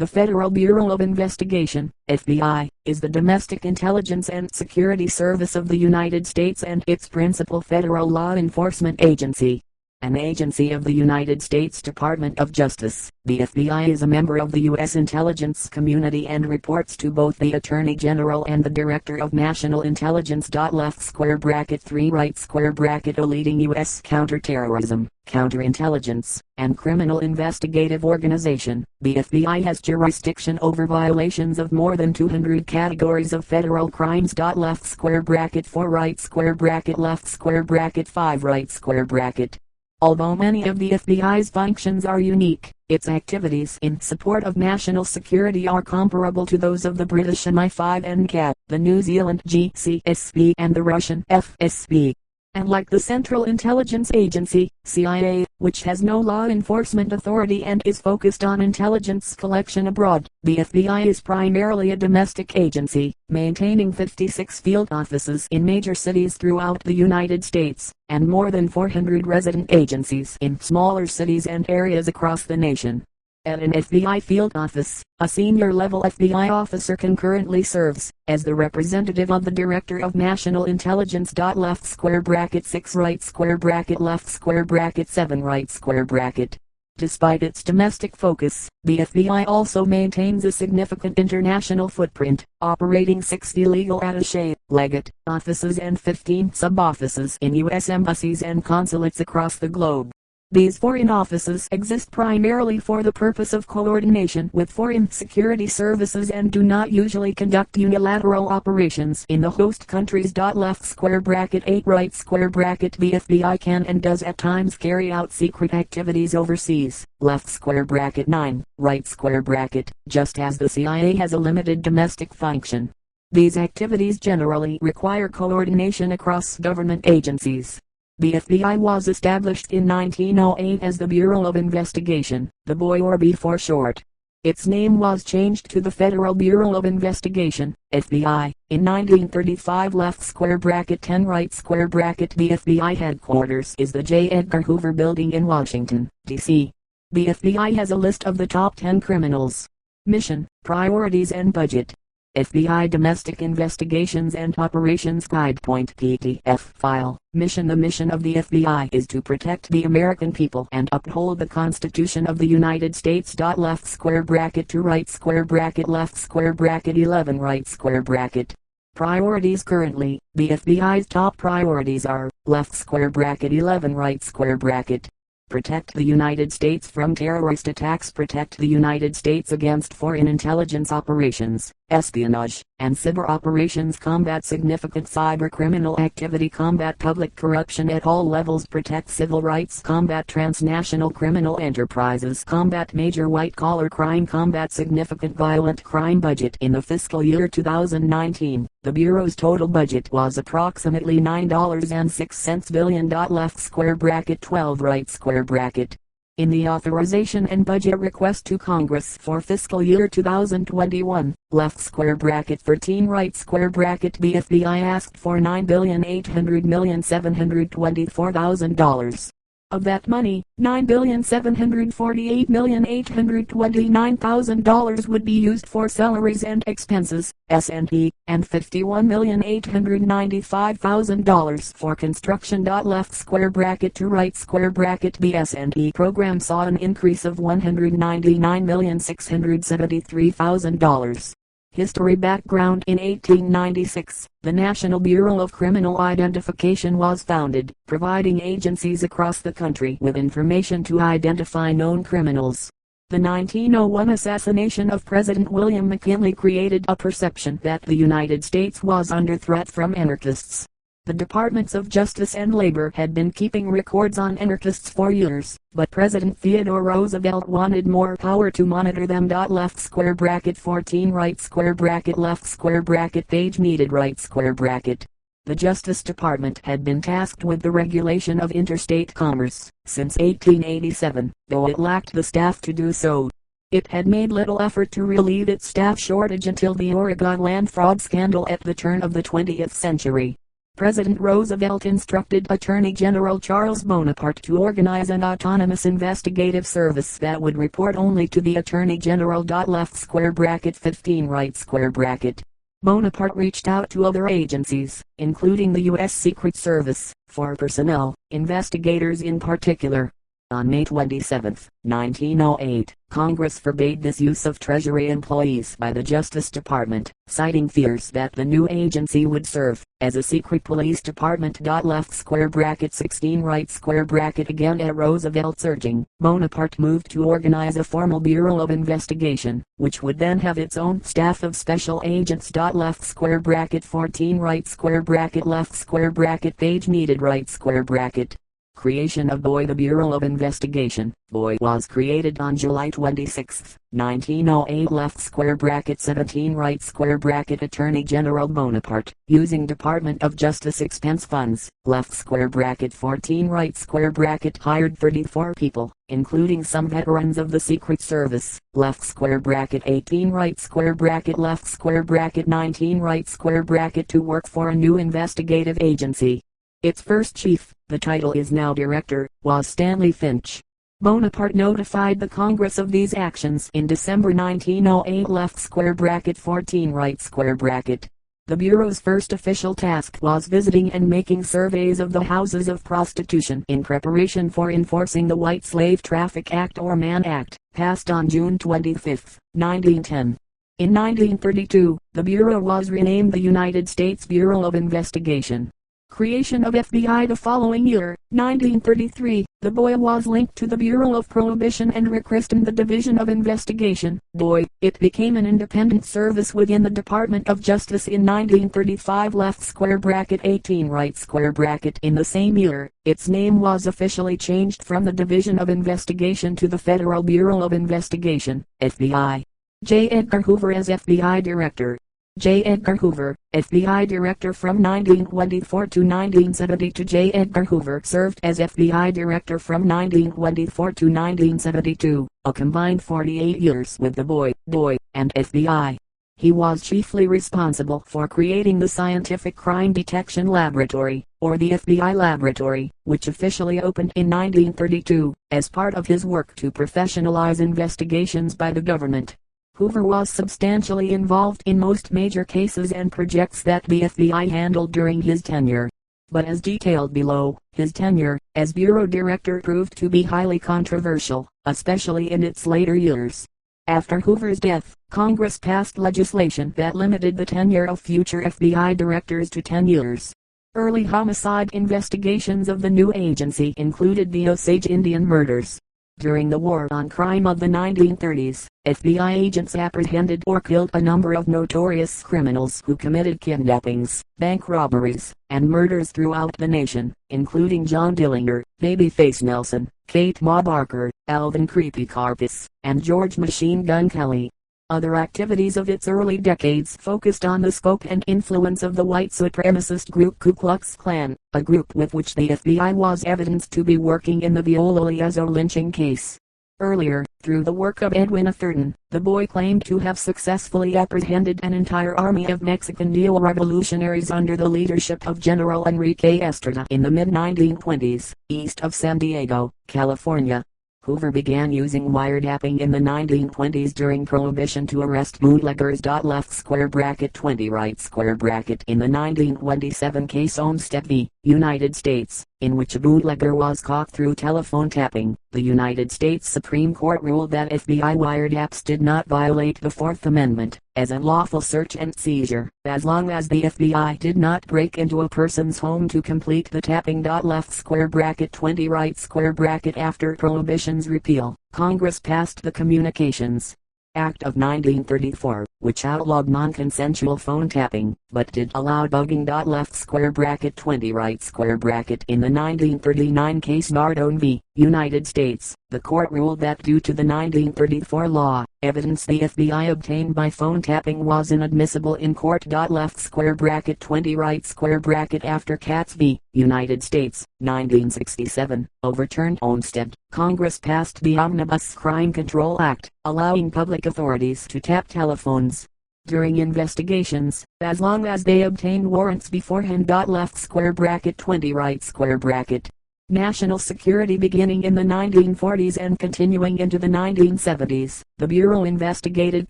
The Federal Bureau of Investigation, FBI, is the domestic intelligence and security service of the United States and its principal federal law enforcement agency. An agency of the United States Department of Justice, the FBI is a member of the U.S. intelligence community and reports to both the Attorney General and the Director of National Intelligence. Left square bracket 3 right square bracket a leading U.S. counterterrorism, counterintelligence, and criminal investigative organization. The FBI has jurisdiction over violations of more than 200 categories of federal crimes. Left square bracket 4 right square bracket left square bracket 5 right square bracket. Although many of the FBI's functions are unique, its activities in support of national security are comparable to those of the British MI5 and CAT, the New Zealand GCSB and the Russian FSB. And like the Central Intelligence Agency, CIA, which has no law enforcement authority and is focused on intelligence collection abroad, the FBI is primarily a domestic agency, maintaining 56 field offices in major cities throughout the United States, and more than 400 resident agencies in smaller cities and areas across the nation. At an FBI field office, a senior-level FBI officer concurrently serves as the representative of the Director of National Intelligence. Left square bracket 6 right square bracket left square bracket 7 right square bracket. Despite its domestic focus, the FBI also maintains a significant international footprint, operating 60 legal attaché, legate, offices and 15 sub-offices in U.S. embassies and consulates across the globe. These foreign offices exist primarily for the purpose of coordination with foreign security services and do not usually conduct unilateral operations in the host countries. Left square bracket 8 right square bracket the FBI can and does at times carry out secret activities overseas. Left square bracket 9 right square bracket, just as the CIA has a limited domestic function. These activities generally require coordination across government agencies. The FBI was established in 1908 as the Bureau of Investigation, the BOIR for short. Its name was changed to the Federal Bureau of Investigation, FBI, in 1935. Left square bracket 10 right square bracket the FBI headquarters is the J. Edgar Hoover Building in Washington, D.C. The FBI has a list of the top 10 criminals. Mission, priorities and budget. FBI Domestic Investigations and Operations Guidepoint PDF file. Mission. The mission of the FBI is to protect the American people and uphold the Constitution of the United States. Left square bracket 2 right square bracket left square bracket 11 right square bracket. Priorities. Currently, the FBI's top priorities are, left square bracket 11 right square bracket. Protect the United States from terrorist attacks. Protect the United States against foreign intelligence operations, espionage, and cyber operations. Combat significant cyber criminal activity. Combat public corruption at all levels. Protect civil rights. Combat transnational criminal enterprises. Combat major white-collar crime. Combat significant violent crime. Budget. In the fiscal year 2019, the Bureau's total budget was approximately $9.06 billion. Left square bracket 12 right square bracket. In the authorization and budget request to Congress for fiscal year 2021, left square bracket 13 right square bracket the FBI asked for $9,800,724,000. Of that money, $9,748,829,000 would be used for salaries and expenses, S&P, and $51,895,000 for construction. Left square bracket to right square bracket the S&P program saw an increase of $199,673,000. History. Background. In 1896, the National Bureau of Criminal Identification was founded, providing agencies across the country with information to identify known criminals. The 1901 assassination of President William McKinley created a perception that the United States was under threat from anarchists. The Departments of Justice and Labor had been keeping records on anarchists for years, but President Theodore Roosevelt wanted more power to monitor them. Left square bracket 14 right square bracket left square bracket page needed right square bracket. The Justice Department had been tasked with the regulation of interstate commerce since 1887, though it lacked the staff to do so. It had made little effort to relieve its staff shortage until the Oregon land fraud scandal at the turn of the 20th century. President Roosevelt instructed Attorney General Charles Bonaparte to organize an autonomous investigative service that would report only to the Attorney General. Left square bracket 15 right square bracket. Bonaparte reached out to other agencies, including the U.S. Secret Service, for personnel, investigators in particular. On May 27, 1908, Congress forbade this use of Treasury employees by the Justice Department, citing fears that the new agency would serve as a secret police department. Left square bracket 16 right square bracket. Again at Roosevelt's urging, Bonaparte moved to organize a formal Bureau of Investigation, which would then have its own staff of special agents. Left square bracket 14 right square bracket left square bracket page needed right square bracket. Creation of BOI. The Bureau of Investigation, BOI, was created on July 26, 1908. Left square bracket 17 right square bracket. Attorney General Bonaparte, using Department of Justice expense funds, left square bracket 14 right square bracket, hired 34 people, including some veterans of the Secret Service, left square bracket 18 right square bracket left square bracket 19 right square bracket, to work for a new investigative agency. Its first chief, the title is now director, was Stanley Finch. Bonaparte notified the Congress of these actions in December 1908. Left square bracket 14 right square bracket. The Bureau's first official task was visiting and making surveys of the houses of prostitution in preparation for enforcing the White Slave Traffic Act or Mann Act, passed on June 25, 1910. In 1932, the Bureau was renamed the United States Bureau of Investigation. Creation of FBI. The following year, 1933, the BOI was linked to the Bureau of Prohibition and rechristened the Division of Investigation, BOI. It became an independent service within the Department of Justice in 1935. Left square bracket 18 right square bracket. In the same year, its name was officially changed from the Division of Investigation to the Federal Bureau of Investigation, FBI. J. Edgar Hoover as FBI Director. J. Edgar Hoover, FBI Director from 1924 to 1972. J. Edgar Hoover served as FBI Director from 1924 to 1972, a combined 48 years with the BOI, and FBI. He was chiefly responsible for creating the Scientific Crime Detection Laboratory, or the FBI Laboratory, which officially opened in 1932, as part of his work to professionalize investigations by the government. Hoover was substantially involved in most major cases and projects that the FBI handled during his tenure. But as detailed below, his tenure as Bureau Director proved to be highly controversial, especially in its later years. After Hoover's death, Congress passed legislation that limited the tenure of future FBI directors to 10 years. Early homicide investigations of the new agency included the Osage Indian murders. During the War on Crime of the 1930s, FBI agents apprehended or killed a number of notorious criminals who committed kidnappings, bank robberies, and murders throughout the nation, including John Dillinger, Babyface Nelson, Kate Ma Barker, Alvin Creepy Karpis, and George Machine Gun Kelly. Other activities of its early decades focused on the scope and influence of the white supremacist group Ku Klux Klan, a group with which the FBI was evidenced to be working in the Viola Liezzo lynching case. Earlier, through the work of Edwin Atherton, the BOI claimed to have successfully apprehended an entire army of Mexican neo-revolutionaries under the leadership of General Enrique Estrada in the mid-1920s, east of San Diego, California. Hoover began using wiretapping in the 1920s during Prohibition to arrest bootleggers. Left square bracket 20 right square bracket. In the 1927 case Olmstead v. United States, in which a bootlegger was caught through telephone tapping, the United States Supreme Court ruled that FBI wiretaps did not violate the Fourth Amendment as unlawful search and seizure, as long as the FBI did not break into a person's home to complete the tapping. Left square bracket 20 right square bracket. After Prohibition's repeal, Congress passed the Communications Act of 1934, which outlawed non-consensual phone tapping, but did allow bugging. Left square bracket 20 right square bracket. In the 1939 case Nardone v. United States, the court ruled that due to the 1934 law, evidence the FBI obtained by phone tapping was inadmissible in court. Left square bracket 20 right square bracket. After Katz v. United States, 1967, overturned Olmstead, Congress passed the Omnibus Crime Control Act, allowing public authorities to tap telephones. during investigations, as long as they obtained warrants beforehand. Left square bracket 20 right square bracket. National security. Beginning in the 1940s and continuing into the 1970s, the Bureau investigated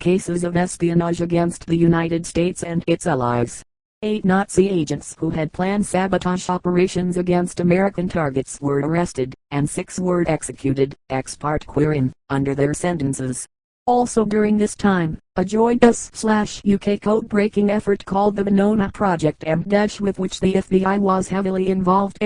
cases of espionage against the United States and its allies. 8 Nazi agents who had planned sabotage operations against American targets were arrested, and 6 were executed, ex parte querim, under their sentences. Also during this time, a joint US/UK code-breaking effort called the Venona Project with which the FBI was heavily involved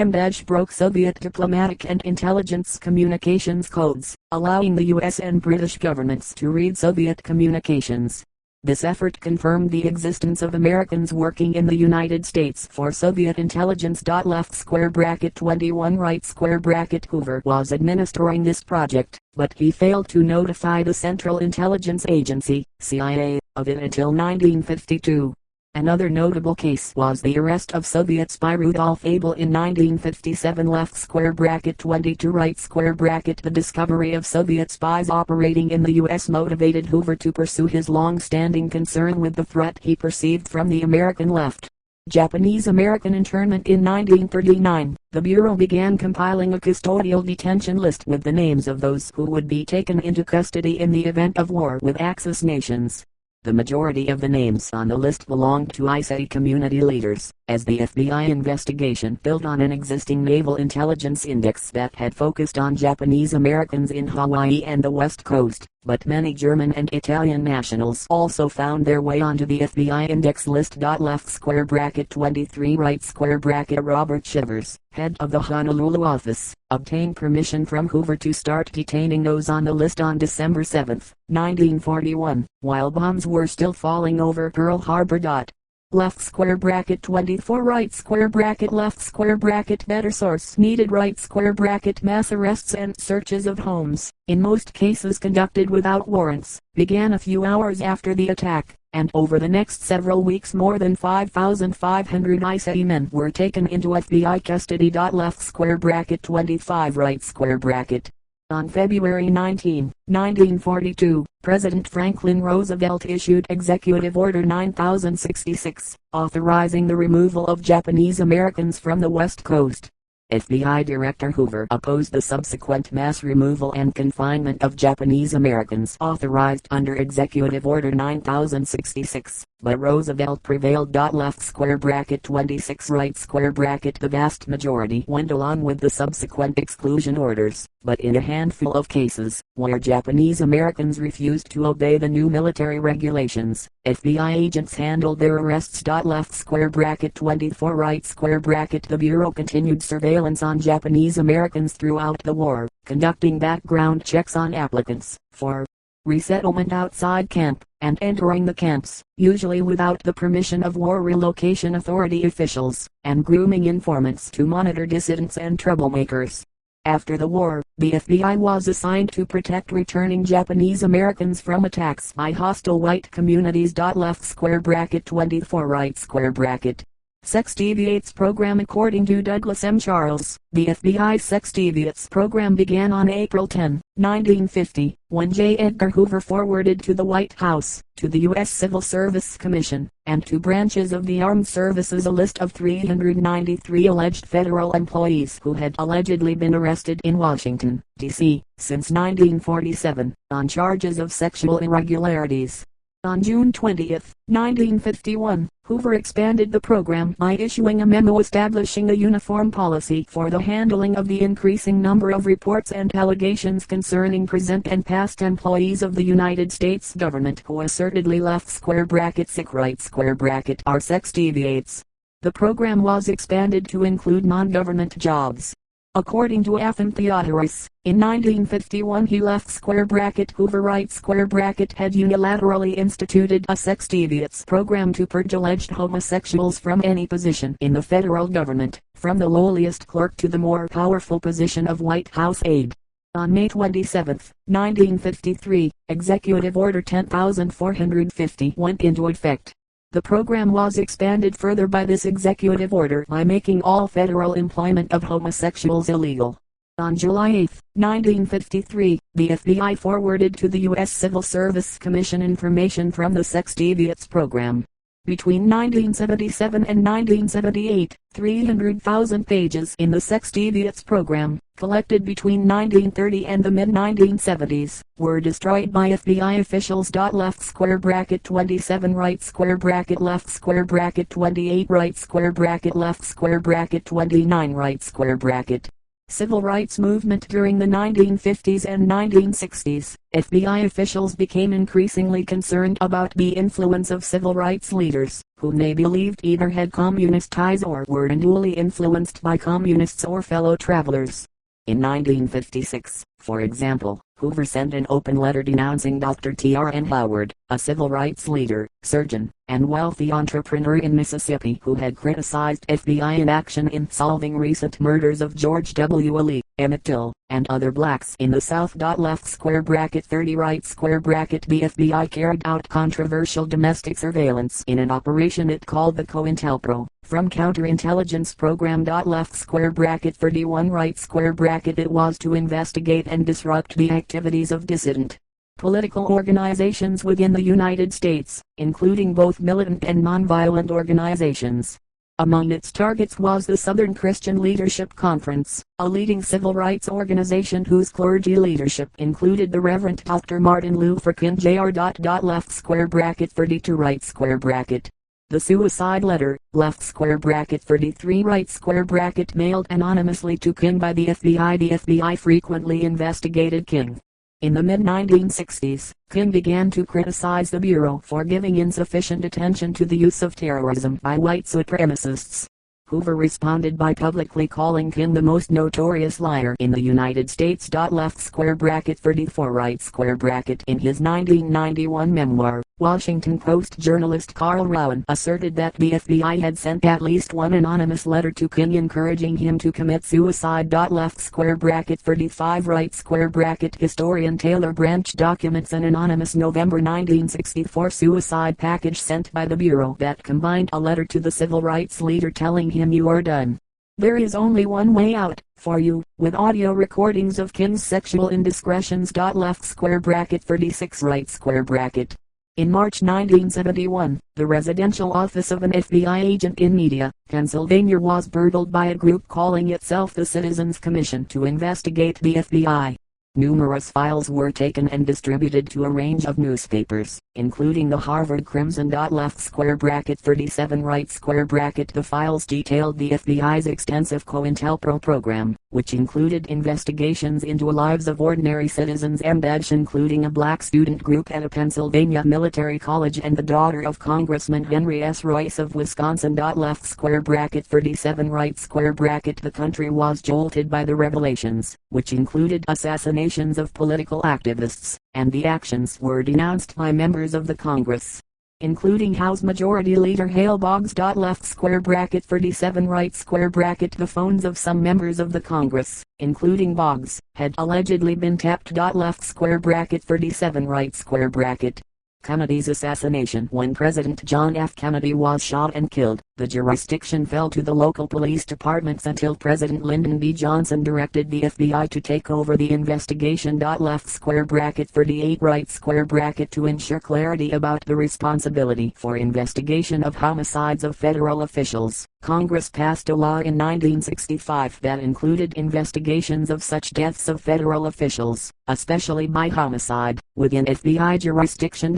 broke Soviet diplomatic and intelligence communications codes, allowing the US and British governments to read Soviet communications. This effort confirmed the existence of Americans working in the United States for Soviet intelligence. Left square bracket 21 right square bracket. Hoover was administering this project, but he failed to notify the Central Intelligence Agency, CIA, of it until 1952. Another notable case was the arrest of Soviet spy Rudolf Abel in 1957. Left square bracket 22 right square bracket. The discovery of Soviet spies operating in the U.S. motivated Hoover to pursue his long-standing concern with the threat he perceived from the American left. Japanese-American internment. In 1939, the Bureau began compiling a custodial detention list with the names of those who would be taken into custody in the event of war with Axis nations. The majority of the names on the list belonged to ISA community leaders, as the FBI investigation built on an existing naval intelligence index that had focused on Japanese Americans in Hawaii and the West Coast, but many German and Italian nationals also found their way onto the FBI index list. Left square bracket 23 right square bracket. Robert Shivers, head of the Honolulu office, obtained permission from Hoover to start detaining those on the list on December 7, 1941, while bombs were still falling over Pearl Harbor. Left square bracket 24 right square bracket. Left square bracket. Better source needed. Right square bracket. Mass arrests and searches of homes, in most cases conducted without warrants, began a few hours after the attack, and over the next several weeks more than 5,500 ISA men were taken into FBI custody. Left square bracket 25 right square bracket. On February 19, 1942, President Franklin Roosevelt issued Executive Order 9066, authorizing the removal of Japanese Americans from the West Coast. FBI Director Hoover opposed the subsequent mass removal and confinement of Japanese Americans authorized under Executive Order 9066, but Roosevelt prevailed. Left square bracket 26 right square bracket. The vast majority went along with the subsequent exclusion orders, but in a handful of cases, where Japanese Americans refused to obey the new military regulations, FBI agents handled their arrests. Left square bracket 24 right square bracket. The Bureau continued surveillance on Japanese Americans throughout the war, conducting background checks on applicants for resettlement outside camp, and entering the camps, usually without the permission of War Relocation Authority officials, and grooming informants to monitor dissidents and troublemakers. After the war, the FBI was assigned to protect returning Japanese Americans from attacks by hostile white communities. Left square bracket 24 right square bracket. Sex Deviates Program. According to Douglas M. Charles, the FBI Sex Deviates Program began on April 10, 1950, when J. Edgar Hoover forwarded to the White House, to the U.S. Civil Service Commission, and to branches of the Armed Services a list of 393 alleged federal employees who had allegedly been arrested in Washington, D.C., since 1947, on charges of sexual irregularities. On June 20, 1951, Hoover expanded the program by issuing a memo establishing a uniform policy for the handling of the increasing number of reports and allegations concerning present and past employees of the United States government who assertedly left square bracket sick right square bracket are sex deviates. The program was expanded to include non-government jobs. According to Afan Theodoros, in 1951 he left square bracket Hoover right square bracket had unilaterally instituted a sex deviates program to purge alleged homosexuals from any position in the federal government, from the lowliest clerk to the more powerful position of White House aide. On May 27, 1953, Executive Order 10450 went into effect. The program was expanded further by this executive order by making all federal employment of homosexuals illegal. On July 8, 1953, the FBI forwarded to the U.S. Civil Service Commission information from the Sex Deviates program. Between 1977 and 1978, 300,000 pages in the Sex Deviates program, collected between 1930 and the mid-1970s, were destroyed by FBI officials. Left square bracket 27 right square bracket left square bracket 28 right square bracket left square bracket 29 right square bracket. Civil rights movement. During the 1950s and 1960s, FBI officials became increasingly concerned about the influence of civil rights leaders, whom they believed either had communist ties or were unduly influenced by communists or fellow travelers. In 1956, for example, Hoover sent an open letter denouncing Dr. T.R.N. Howard, a civil rights leader, surgeon, and wealthy entrepreneur in Mississippi who had criticized FBI inaction in solving recent murders of George W. Lee, Emmett Till, and other blacks in the South. Left square bracket 30 right square bracket. The FBI carried out controversial domestic surveillance in an operation it called the COINTELPRO, from counterintelligence program. Left square bracket 31 right square bracket. It was to investigate and disrupt the activities of dissident political organizations within the United States, including both militant and nonviolent organizations. Among its targets was the Southern Christian Leadership Conference, a leading civil rights organization whose clergy leadership included the Reverend Dr. Martin Luther King Jr. Left square bracket 32 right square bracket. The suicide letter, left square bracket 33 right square bracket, mailed anonymously to King by the FBI. The FBI frequently investigated King. In the mid-1960s, King began to criticize the Bureau for giving insufficient attention to the use of terrorism by white supremacists. Hoover responded by publicly calling King the most notorious liar in the United States. Left square bracket 34 right square bracket. In his 1991 memoir, Washington Post journalist Carl Rowan asserted that the FBI had sent at least one anonymous letter to King encouraging him to commit suicide. Left square bracket 35 right square bracket. Historian Taylor Branch documents an anonymous November 1964 suicide package sent by the Bureau that combined a letter to the civil rights leader telling him "You are done. There is only one way out for you," with audio recordings of King's sexual indiscretions. Left square bracket 36 right square bracket. In March 1971, the residential office of an FBI agent in Media, Pennsylvania was burgled by a group calling itself the Citizens Commission to investigate the FBI. Numerous files were taken and distributed to a range of newspapers, including the Harvard Crimson. Left square bracket 37 right square bracket. The files detailed the FBI's extensive COINTELPRO program, which included investigations into lives of ordinary citizens including a black student group at a Pennsylvania military college and the daughter of Congressman Henry S. Royce of Wisconsin. Left square bracket 37 right square bracket. The country was jolted by the revelations, which included assassinations of political activists, and the actions were denounced by members of the Congress, including House Majority Leader Hale Boggs. Left square bracket 37 right square bracket. The phones of some members of the Congress, including Boggs, had allegedly been tapped. Left square bracket 37 right square bracket. Kennedy's assassination. When President John F. Kennedy was shot and killed, the jurisdiction fell to the local police departments until President Lyndon B. Johnson directed the FBI to take over the investigation. Left square bracket 38 right square bracket. To ensure clarity about the responsibility for investigation of homicides of federal officials, Congress passed a law in 1965 that included investigations of such deaths of federal officials, especially by homicide, within FBI jurisdiction.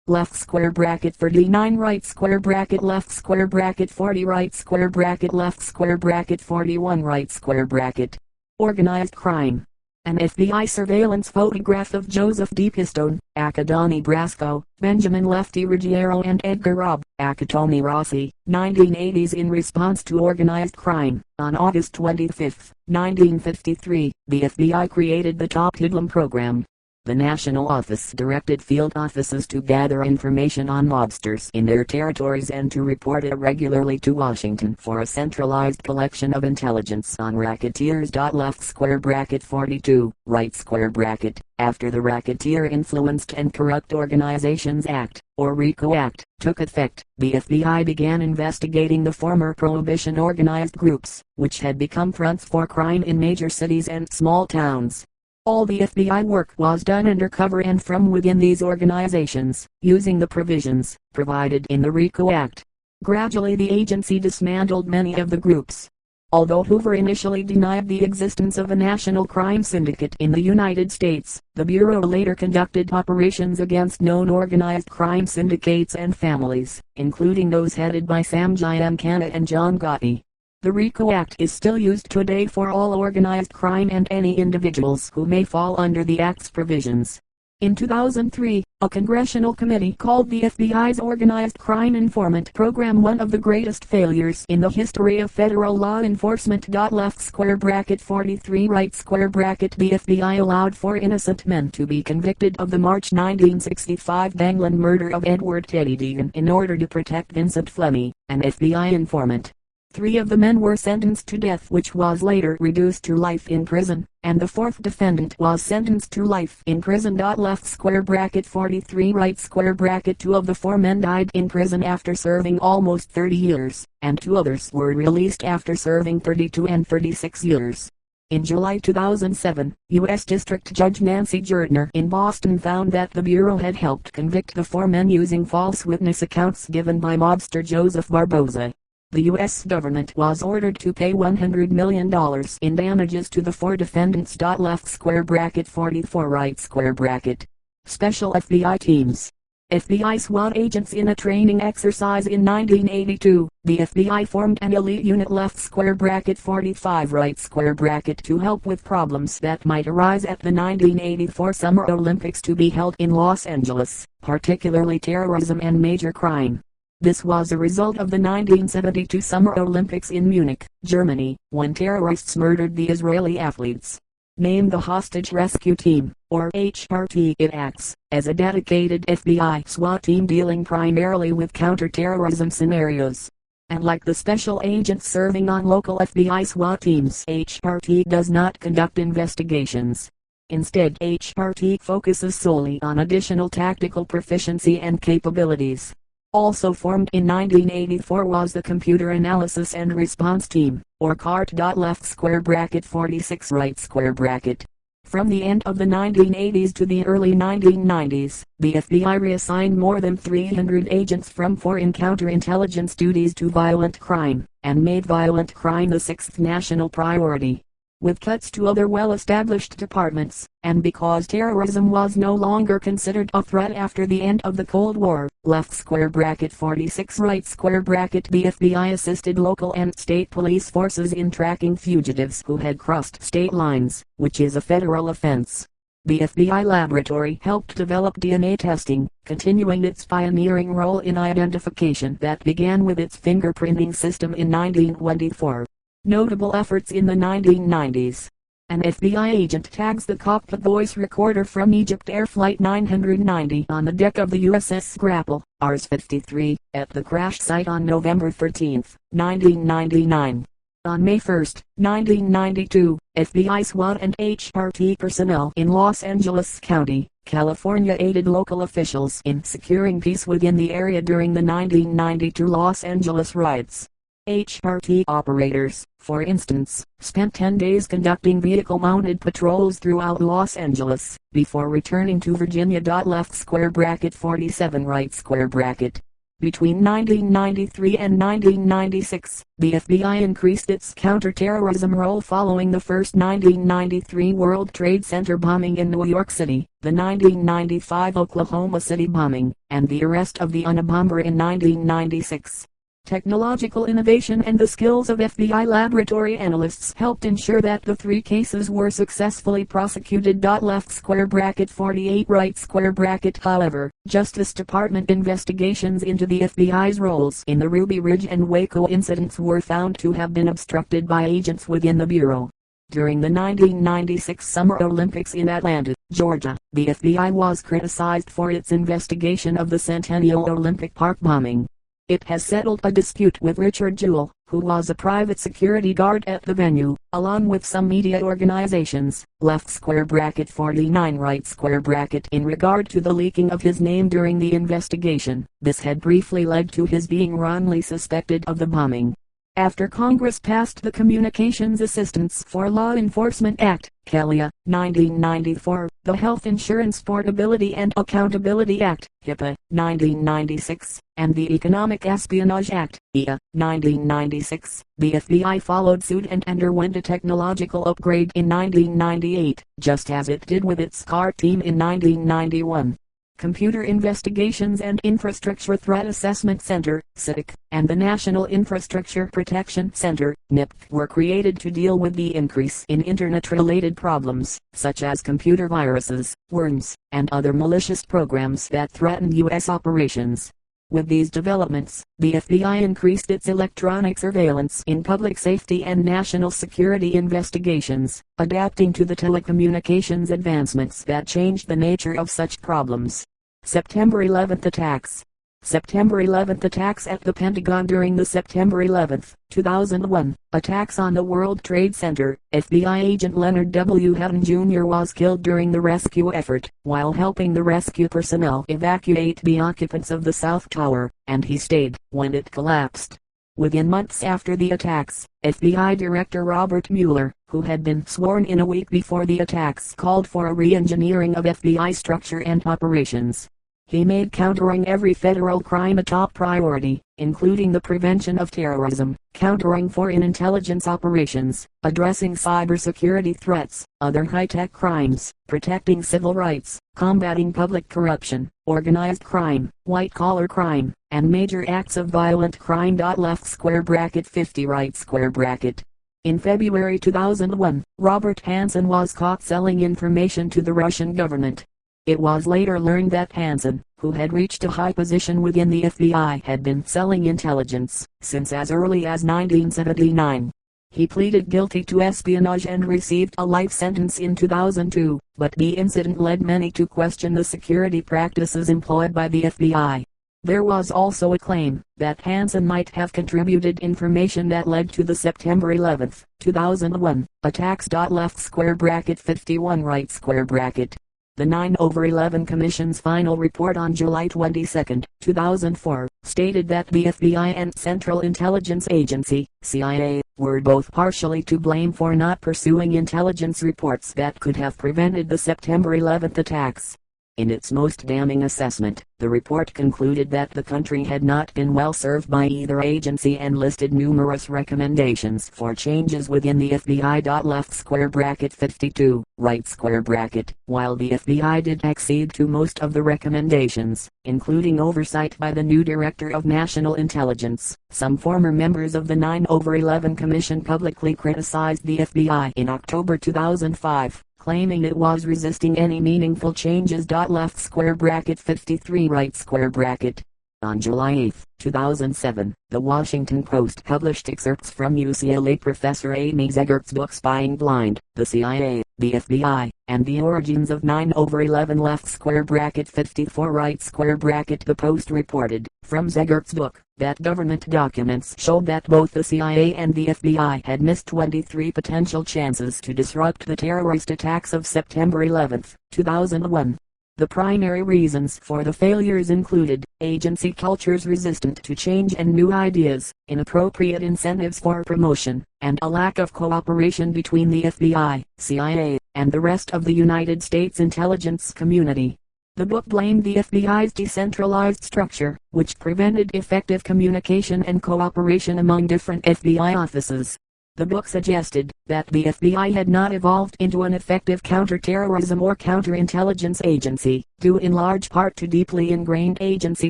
Left square bracket 39 right square bracket. Left square bracket 40 right square bracket. Left square bracket 41 right square bracket. Organized crime. An FBI surveillance photograph of Joseph D. Pistone, aka Donnie Brasco, Benjamin Lefty Ruggiero and Edgar Robb, aka Tony Rossi, 1980s. In response to organized crime, on August 25, 1953, the FBI created the Top Hoodlum program. The National Office directed field offices to gather information on mobsters in their territories and to report it regularly to Washington for a centralized collection of intelligence on racketeers. Left square bracket 42, right square bracket. after the Racketeer Influenced and Corrupt Organizations Act, or RICO Act, took effect, the FBI began investigating the former Prohibition organized groups, which had become fronts for crime in major cities and small towns. All the FBI work was done undercover and from within these organizations, using the provisions provided in the RICO Act. Gradually the agency dismantled many of the groups. Although Hoover initially denied the existence of a national crime syndicate in the United States, the Bureau later conducted operations against known organized crime syndicates and families, including those headed by Sam Giancana and John Gotti. The RICO Act is still used today for all organized crime and any individuals who may fall under the Act's provisions. In 2003, a congressional committee called the FBI's Organized Crime Informant Program one of the greatest failures in the history of federal law enforcement. Left square bracket 43 right square bracket the FBI allowed for innocent men to be convicted of the March 1965 Dangland murder of Edward Teddy Deegan in order to protect Vincent Flemmi, an FBI informant. 3 of the men were sentenced to death, which was later reduced to life in prison, and the 4th defendant was sentenced to life in prison. Left square bracket 43 right square bracket 2 of the 4 men died in prison after serving almost 30 years, and 2 others were released after serving 32 and 36 years. In July 2007, U.S. District Judge Nancy Gertner in Boston found that the Bureau had helped convict the 4 men using false witness accounts given by mobster Joseph Barboza. The U.S. government was ordered to pay $100 million in damages to the 4 defendants. Left square bracket 44 right square bracket. Special FBI teams. FBI SWAT agents in a training exercise in 1982, the FBI formed an elite unit. Left square bracket 45 right square bracket to help with problems that might arise at the 1984 Summer Olympics to be held in Los Angeles, particularly terrorism and major crime. This was a result of the 1972 Summer Olympics in Munich, Germany, when terrorists murdered the Israeli athletes. Named the Hostage Rescue Team, or HRT. It acts as a dedicated FBI SWAT team dealing primarily with counter-terrorism scenarios. And like the special agents serving on local FBI SWAT teams, HRT does not conduct investigations. Instead, HRT focuses solely on additional tactical proficiency and capabilities. Also formed in 1984 was the Computer Analysis and Response Team, or CART. Left square bracket 46 right square bracket. From the end of the 1980s to the early 1990s, the FBI reassigned more than 300 agents from foreign counterintelligence duties to violent crime, and made violent crime the 6th national priority. With cuts to other well-established departments, and because terrorism was no longer considered a threat after the end of the Cold War, left square bracket 46 right square bracket the FBI assisted local and state police forces in tracking fugitives who had crossed state lines, which is a federal offense. The FBI laboratory helped develop DNA testing, continuing its pioneering role in identification that began with its fingerprinting system in 1924. Notable efforts in the 1990s. An FBI agent tags the cockpit voice recorder from Egypt Air Flight 990 on the deck of the USS Grapple, Rs-53, at the crash site on November 13, 1999. On May 1, 1992, FBI SWAT and HRT personnel in Los Angeles County, California aided local officials in securing peace within the area during the 1992 Los Angeles riots. HRT operators, for instance, spent 10 days conducting vehicle-mounted patrols throughout Los Angeles, before returning to Virginia. Left square bracket 47 right square bracket. Between 1993 and 1996, the FBI increased its counter-terrorism role following the first 1993 World Trade Center bombing in New York City, the 1995 Oklahoma City bombing, and the arrest of the Unabomber in 1996. Technological innovation and the skills of FBI laboratory analysts helped ensure that the 3 cases were successfully prosecuted. Left square bracket 48 right square bracket. However, Justice Department investigations into the FBI's roles in the Ruby Ridge and Waco incidents were found to have been obstructed by agents within the Bureau. During the 1996 Summer Olympics in Atlanta, Georgia, the FBI was criticized for its investigation of the Centennial Olympic Park bombing. It has settled a dispute with Richard Jewell, who was a private security guard at the venue, along with some media organizations, left square bracket 49 right square bracket, in regard to the leaking of his name during the investigation. This had briefly led to his being wrongly suspected of the bombing. After Congress passed the Communications Assistance for Law Enforcement Act, CALIA, 1994, the Health Insurance Portability and Accountability Act, HIPAA, 1996, and the Economic Espionage Act, EA, 1996, the FBI followed suit and underwent a technological upgrade in 1998, just as it did with its SCAR team in 1991. Computer Investigations and Infrastructure Threat Assessment Center, CITIC, and the National Infrastructure Protection Center, NIP, were created to deal with the increase in Internet-related problems, such as computer viruses, worms, and other malicious programs that threaten U.S. operations. With these developments, the FBI increased its electronic surveillance in public safety and national security investigations, adapting to the telecommunications advancements that changed the nature of such problems. September 11 attacks. September 11 attacks at the Pentagon. During the September 11, 2001, attacks on the World Trade Center, FBI agent Leonard W. Hatton Jr. was killed during the rescue effort, while helping the rescue personnel evacuate the occupants of the South Tower, and he stayed when it collapsed. Within months after the attacks, FBI Director Robert Mueller, who had been sworn in a week before the attacks, called for a re-engineering of FBI structure and operations. He made countering every federal crime a top priority, including the prevention of terrorism, countering foreign intelligence operations, addressing cybersecurity threats, other high-tech crimes, protecting civil rights, combating public corruption, organized crime, white-collar crime, and major acts of violent crime. Left square bracket 50 right square bracket. In February 2001, Robert Hanssen was caught selling information to the Russian government. It was later learned that Hanssen, who had reached a high position within the FBI, had been selling intelligence since as early as 1979. He pleaded guilty to espionage and received a life sentence in 2002, but the incident led many to question the security practices employed by the FBI. There was also a claim that Hanssen might have contributed information that led to the September 11, 2001, attacks. Left square bracket 51 right square bracket. The 9/11 Commission's final report on July 22, 2004, stated that the FBI and Central Intelligence Agency, CIA, were both partially to blame for not pursuing intelligence reports that could have prevented the September 11 attacks. In its most damning assessment, the report concluded that the country had not been well served by either agency and listed numerous recommendations for changes within the FBI. Left square bracket 52, right square bracket. While the FBI did accede to most of the recommendations, including oversight by the new Director of National Intelligence, some former members of the 9/11 Commission publicly criticized the FBI in October 2005. Claiming it was resisting any meaningful changes. Left square bracket 53 right square bracket. On July 8, 2007, The Washington Post published excerpts from UCLA professor Amy Zeggert's book Spying Blind, The CIA, the FBI, and the Origins of 9/11. Left square bracket 54 right square bracket. The Post reported, from Zeggert's book, that government documents showed that both the CIA and the FBI had missed 23 potential chances to disrupt the terrorist attacks of September 11, 2001. The primary reasons for the failures included agency cultures resistant to change and new ideas, inappropriate incentives for promotion, and a lack of cooperation between the FBI, CIA, and the rest of the United States intelligence community. The book blamed the FBI's decentralized structure, which prevented effective communication and cooperation among different FBI offices. The book suggested that the FBI had not evolved into an effective counterterrorism or counterintelligence agency, due in large part to deeply ingrained agency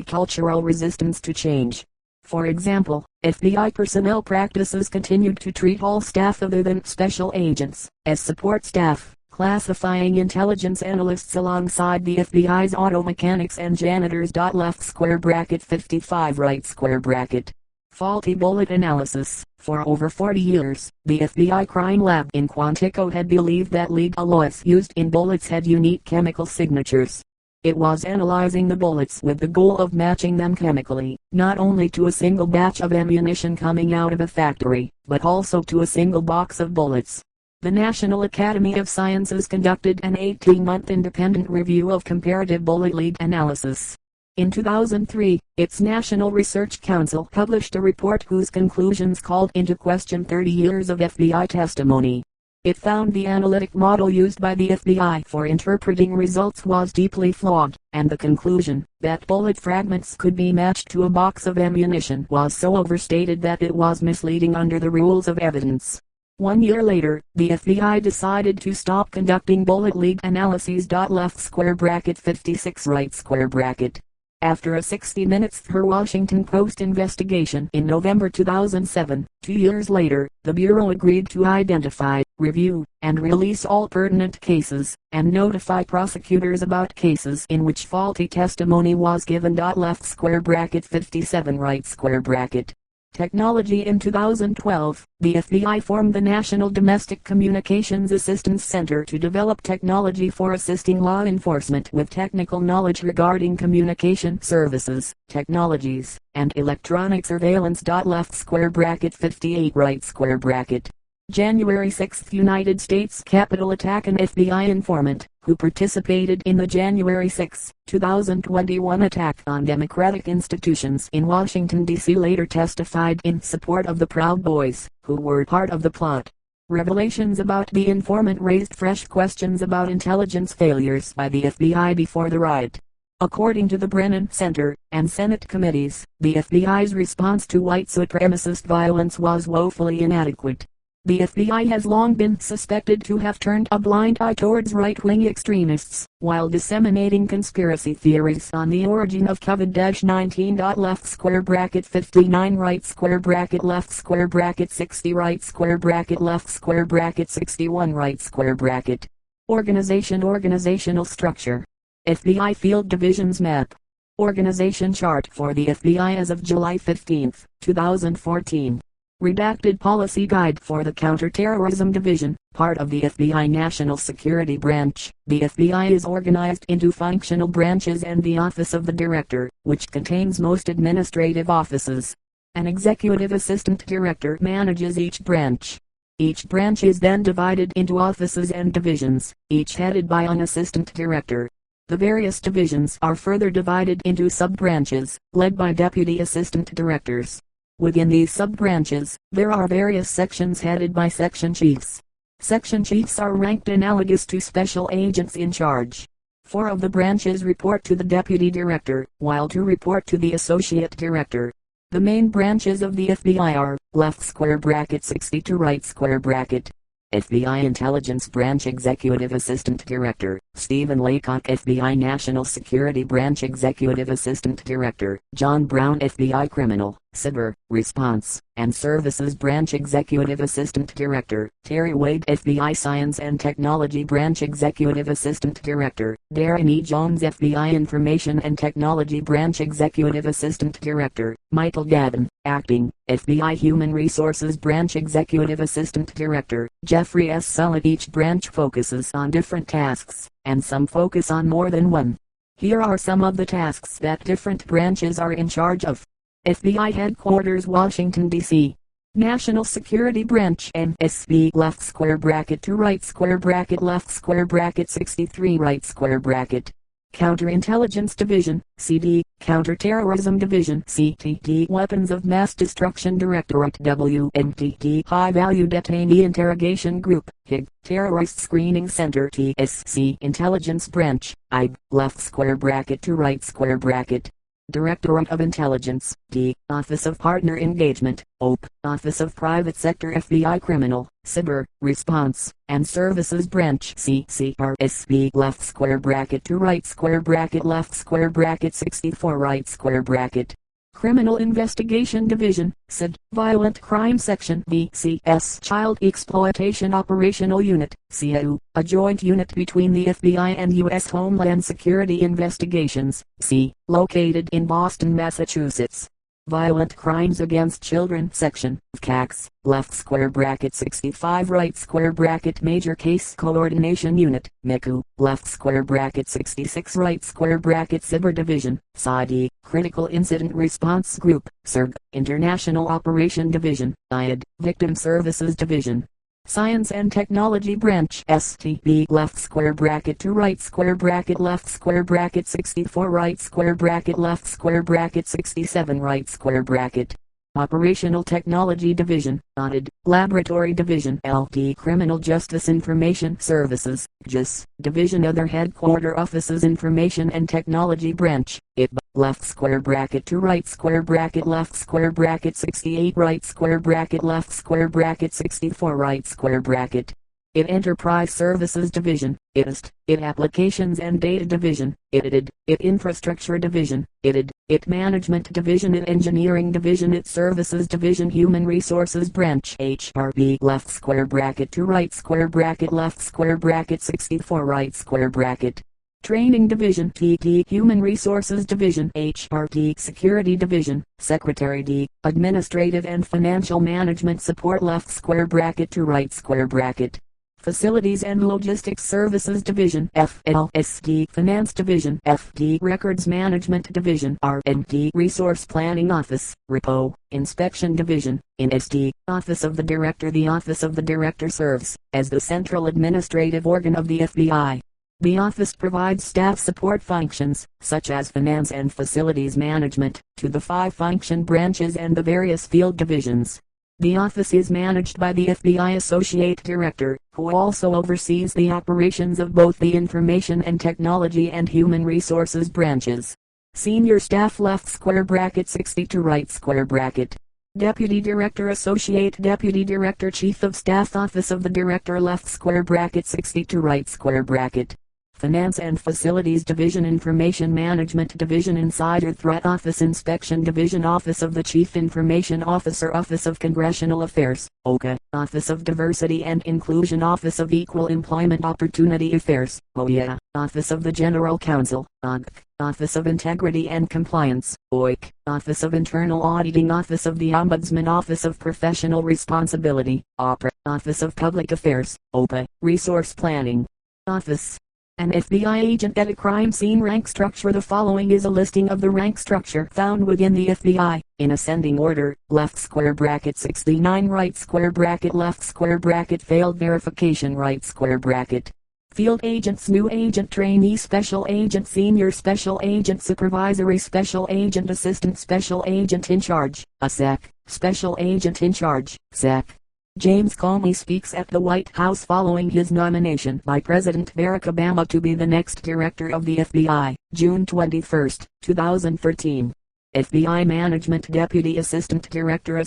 cultural resistance to change. For example, FBI personnel practices continued to treat all staff other than special agents as support staff, classifying intelligence analysts alongside the FBI's auto mechanics and janitors. Left square bracket 55 right square bracket. Faulty bullet analysis. For over 40 years, the FBI crime lab in Quantico had believed that lead alloys used in bullets had unique chemical signatures. It was analyzing the bullets with the goal of matching them chemically, not only to a single batch of ammunition coming out of a factory, but also to a single box of bullets. The National Academy of Sciences conducted an 18-month independent review of comparative bullet lead analysis. In 2003, its National Research Council published a report whose conclusions called into question 30 years of FBI testimony. It found the analytic model used by the FBI for interpreting results was deeply flawed, and the conclusion that bullet fragments could be matched to a box of ammunition was so overstated that it was misleading under the rules of evidence. 1 year later, the FBI decided to stop conducting bullet lead analyses. Left square bracket 56 right square bracket. After a 60 minutes thorough Washington Post investigation in November 2007, 2 years later, the Bureau agreed to identify, review, and release all pertinent cases, and notify prosecutors about cases in which faulty testimony was given. Left square bracket 57 right square bracket. Technology. In 2012, the FBI formed the National Domestic Communications Assistance Center to develop technology for assisting law enforcement with technical knowledge regarding communication services, technologies, and electronic surveillance. Left square bracket 58 right square bracket. January 6 United States Capitol attack. An FBI informant, who participated in the January 6, 2021 attack on Democratic institutions in Washington, D.C. later testified in support of the Proud Boys, who were part of the plot. Revelations about the informant raised fresh questions about intelligence failures by the FBI before the riot. According to the Brennan Center and Senate committees, the FBI's response to white supremacist violence was woefully inadequate. The FBI has long been suspected to have turned a blind eye towards right-wing extremists, while disseminating conspiracy theories on the origin of COVID-19. Left square bracket 59 right square bracket left square bracket 60 right square bracket left square bracket 61 right square bracket. Organization. Organizational structure. FBI Field Divisions Map. Organization chart for the FBI as of July 15, 2014. Redacted Policy Guide for the Counterterrorism Division, part of the FBI National Security Branch. The FBI is organized into functional branches and the Office of the Director, which contains most administrative offices. An Executive Assistant Director manages each branch. Each branch is then divided into offices and divisions, each headed by an Assistant Director. The various divisions are further divided into sub-branches, led by Deputy Assistant Directors. Within these sub-branches, there are various sections headed by section chiefs. Section chiefs are ranked analogous to special agents in charge. 4 of the branches report to the deputy director, while 2 report to the associate director. The main branches of the FBI are, left square bracket 60 to right square bracket. FBI Intelligence Branch Executive Assistant Director, Stephen Laycock. FBI National Security Branch Executive Assistant Director, John Brown. FBI Criminal, Cyber, Response, and Services Branch Executive Assistant Director, Terry Wade. FBI Science and Technology Branch Executive Assistant Director, Darren E. Jones. FBI Information and Technology Branch Executive Assistant Director, Michael Gavin, Acting, FBI Human Resources Branch Executive Assistant Director, Jeffrey S. Sullett. Each branch focuses on different tasks, and some focus on more than one. Here are some of the tasks that different branches are in charge of. FBI Headquarters, Washington, D.C. National Security Branch NSB. Left square bracket to right square bracket left square bracket 63 right square bracket. Counterintelligence Division, CD, Counterterrorism Division, CTD, Weapons of Mass Destruction Directorate, WMDD, High Value Detainee Interrogation Group, HIG, Terrorist Screening Center, TSC, Intelligence Branch, IG, left square bracket to right square bracket. Directorate of Intelligence, D, Office of Partner Engagement, OP, Office of Private Sector. FBI Criminal, Cyber, Response, and Services Branch, CCRSB. Left square bracket to right square bracket left square bracket 64 right square bracket. Criminal Investigation Division, CID, Violent Crime Section, VCS. Child Exploitation Operational Unit, CAU, a joint unit between the FBI and U.S. Homeland Security Investigations, C, located in Boston, Massachusetts. Violent Crimes Against Children section of CACS, left square bracket 65 right square bracket Major Case Coordination Unit, MICU, left square bracket 66 right square bracket Cyber Division, PSI-D, Critical Incident Response Group, CIRG, International Operation Division, IAD, Victim Services Division. Science and Technology Branch STB left square bracket to right square bracket left square bracket 64 right square bracket left square bracket 67 right square bracket. Operational Technology Division, Audit, Laboratory Division LD Criminal Justice Information Services, JIS, Division Other Headquarter Offices Information and Technology Branch, ITB, left square bracket to right square bracket left square bracket 68 right square bracket left square bracket 64 right square bracket. IT Enterprise Services Division, ITST, IT Applications and Data Division, IT Infrastructure Division, IT Management Division, IT Engineering Division, IT Services Division, Human Resources Branch HRB left square bracket to right square bracket left square bracket 64 right square bracket. Training Division TT Human Resources Division HRT Security Division, Secretary D, Administrative and Financial Management Support left square bracket to right square bracket. Facilities and Logistics Services Division FLSD Finance Division FD Records Management Division R&D Resource Planning Office REPO Inspection Division INSD Office of the Director. The Office of the Director serves as the central administrative organ of the FBI. The office provides staff support functions, such as finance and facilities management, to the 5 function branches and the various field divisions. The office is managed by the FBI Associate Director, who also oversees the operations of both the Information and Technology and Human Resources branches. Senior Staff left square bracket 60 to right square bracket. Deputy Director Associate Deputy Director Chief of Staff Office of the Director left square bracket 60 to right square bracket. Finance and Facilities Division Information Management Division Insider Threat Office Inspection Division Office of the Chief Information Officer Office of Congressional Affairs, OCA, Office of Diversity and Inclusion Office of Equal Employment Opportunity Affairs, OEA, Office of the General Counsel, OGC, Office of Integrity and Compliance, OIC, Office of Internal Auditing Office of the Ombudsman Office of Professional Responsibility, OPRA, Office of Public Affairs, OPA, Resource Planning Office. An FBI agent at a crime scene rank structure. The following is a listing of the rank structure found within the FBI, in ascending order, left square bracket 69 right square bracket left square bracket failed verification right square bracket. Field agents, new agent, trainee, special agent, senior special agent, supervisory special agent, assistant special agent in charge, ASEC, special agent in charge, SEC. James Comey speaks at the White House following his nomination by President Barack Obama to be the next director of the FBI, June 21, 2013. FBI Management Deputy Assistant Director,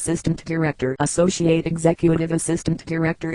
Associate Executive Assistant Director,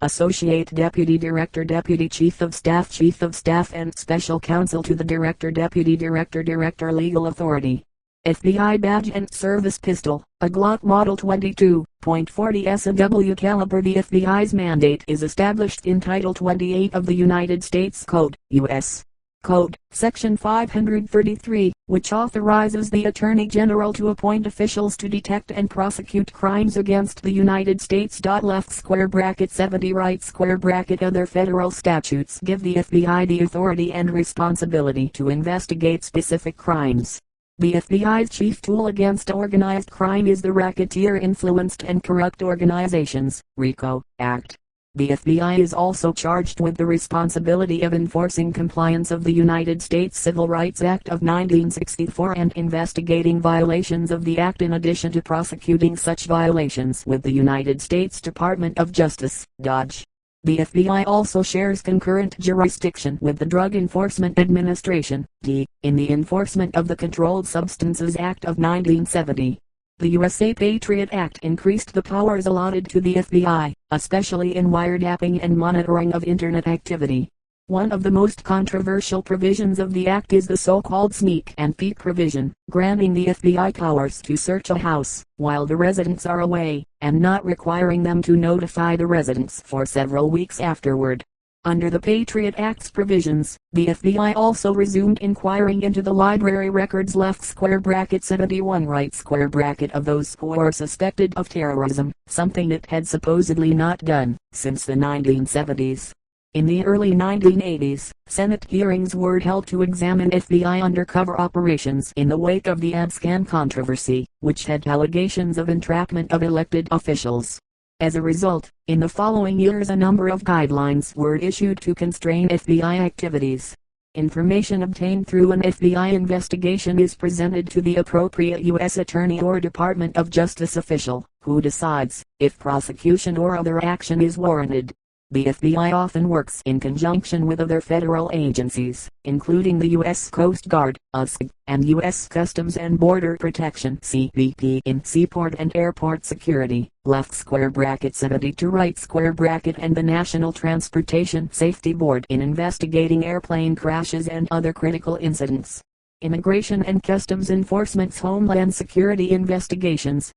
Associate Deputy Director, Deputy Chief of Staff and Special Counsel to the Director, Deputy Director, Legal Authority. FBI Badge and Service Pistol, a Glock Model 22.40 SW caliber. The FBI's mandate is established in Title 28 of the United States Code, U.S. Code, Section 533, which authorizes the Attorney General to appoint officials to detect and prosecute crimes against the United States. Left square bracket 70 right square bracket. Other federal statutes give the FBI the authority and responsibility to investigate specific crimes. The FBI's chief tool against organized crime is the Racketeer Influenced and Corrupt Organizations, RICO, Act. The FBI is also charged with the responsibility of enforcing compliance of the United States Civil Rights Act of 1964 and investigating violations of the Act in addition to prosecuting such violations with the United States Department of Justice, DOJ. The FBI also shares concurrent jurisdiction with the Drug Enforcement Administration, D, in the enforcement of the Controlled Substances Act of 1970. The USA Patriot Act increased the powers allotted to the FBI, especially in wiretapping and monitoring of Internet activity. One of the most controversial provisions of the Act is the so-called sneak and peek provision, granting the FBI powers to search a house while the residents are away, and not requiring them to notify the residents for several weeks afterward. Under the Patriot Act's provisions, the FBI also resumed inquiring into the library records left square bracket 71 right square bracket of those who were suspected of terrorism, something it had supposedly not done since the 1970s. In the early 1980s, Senate hearings were held to examine FBI undercover operations in the wake of the AdScan controversy, which had allegations of entrapment of elected officials. As a result, in the following years a number of guidelines were issued to constrain FBI activities. Information obtained through an FBI investigation is presented to the appropriate U.S. Attorney or Department of Justice official, who decides if prosecution or other action is warranted. The FBI often works in conjunction with other federal agencies, including the U.S. Coast Guard, USG, and U.S. Customs and Border Protection (CBP) in seaport and airport security, left square bracket 72 right square bracket, and the National Transportation Safety Board in investigating airplane crashes and other critical incidents. Immigration and Customs Enforcement's Homeland Security Investigations,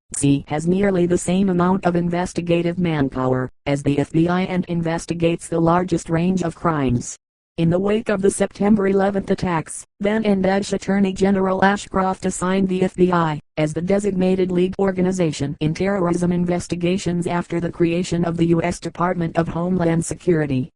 has nearly the same amount of investigative manpower as the FBI and investigates the largest range of crimes. In the wake of the September 11 attacks, then and Attorney General Ashcroft assigned the FBI as the designated lead organization in terrorism investigations after the creation of the U.S. Department of Homeland Security.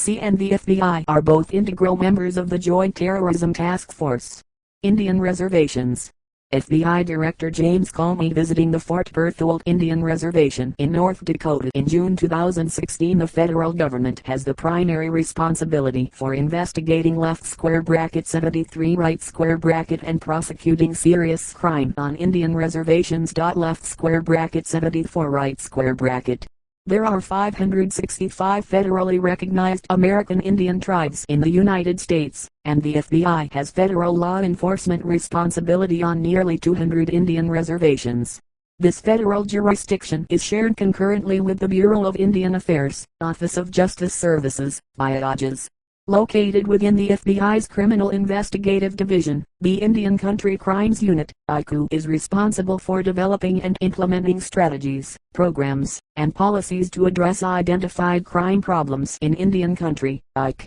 and the FBI are both integral members of the Joint Terrorism Task Force. Indian Reservations. FBI Director James Comey visiting the Fort Berthold Indian Reservation in North Dakota in June 2016. The federal government has the primary responsibility for investigating left square bracket 73 right square bracket and prosecuting serious crime on Indian reservations. Left square bracket 74 right square bracket. There are 565 federally recognized American Indian tribes in the United States, and the FBI has federal law enforcement responsibility on nearly 200 Indian reservations. This federal jurisdiction is shared concurrently with the Bureau of Indian Affairs, Office of Justice Services, BIAJS. Located within the FBI's Criminal Investigative Division, the Indian Country Crimes Unit, ICU, is responsible for developing and implementing strategies, programs, and policies to address identified crime problems in Indian country,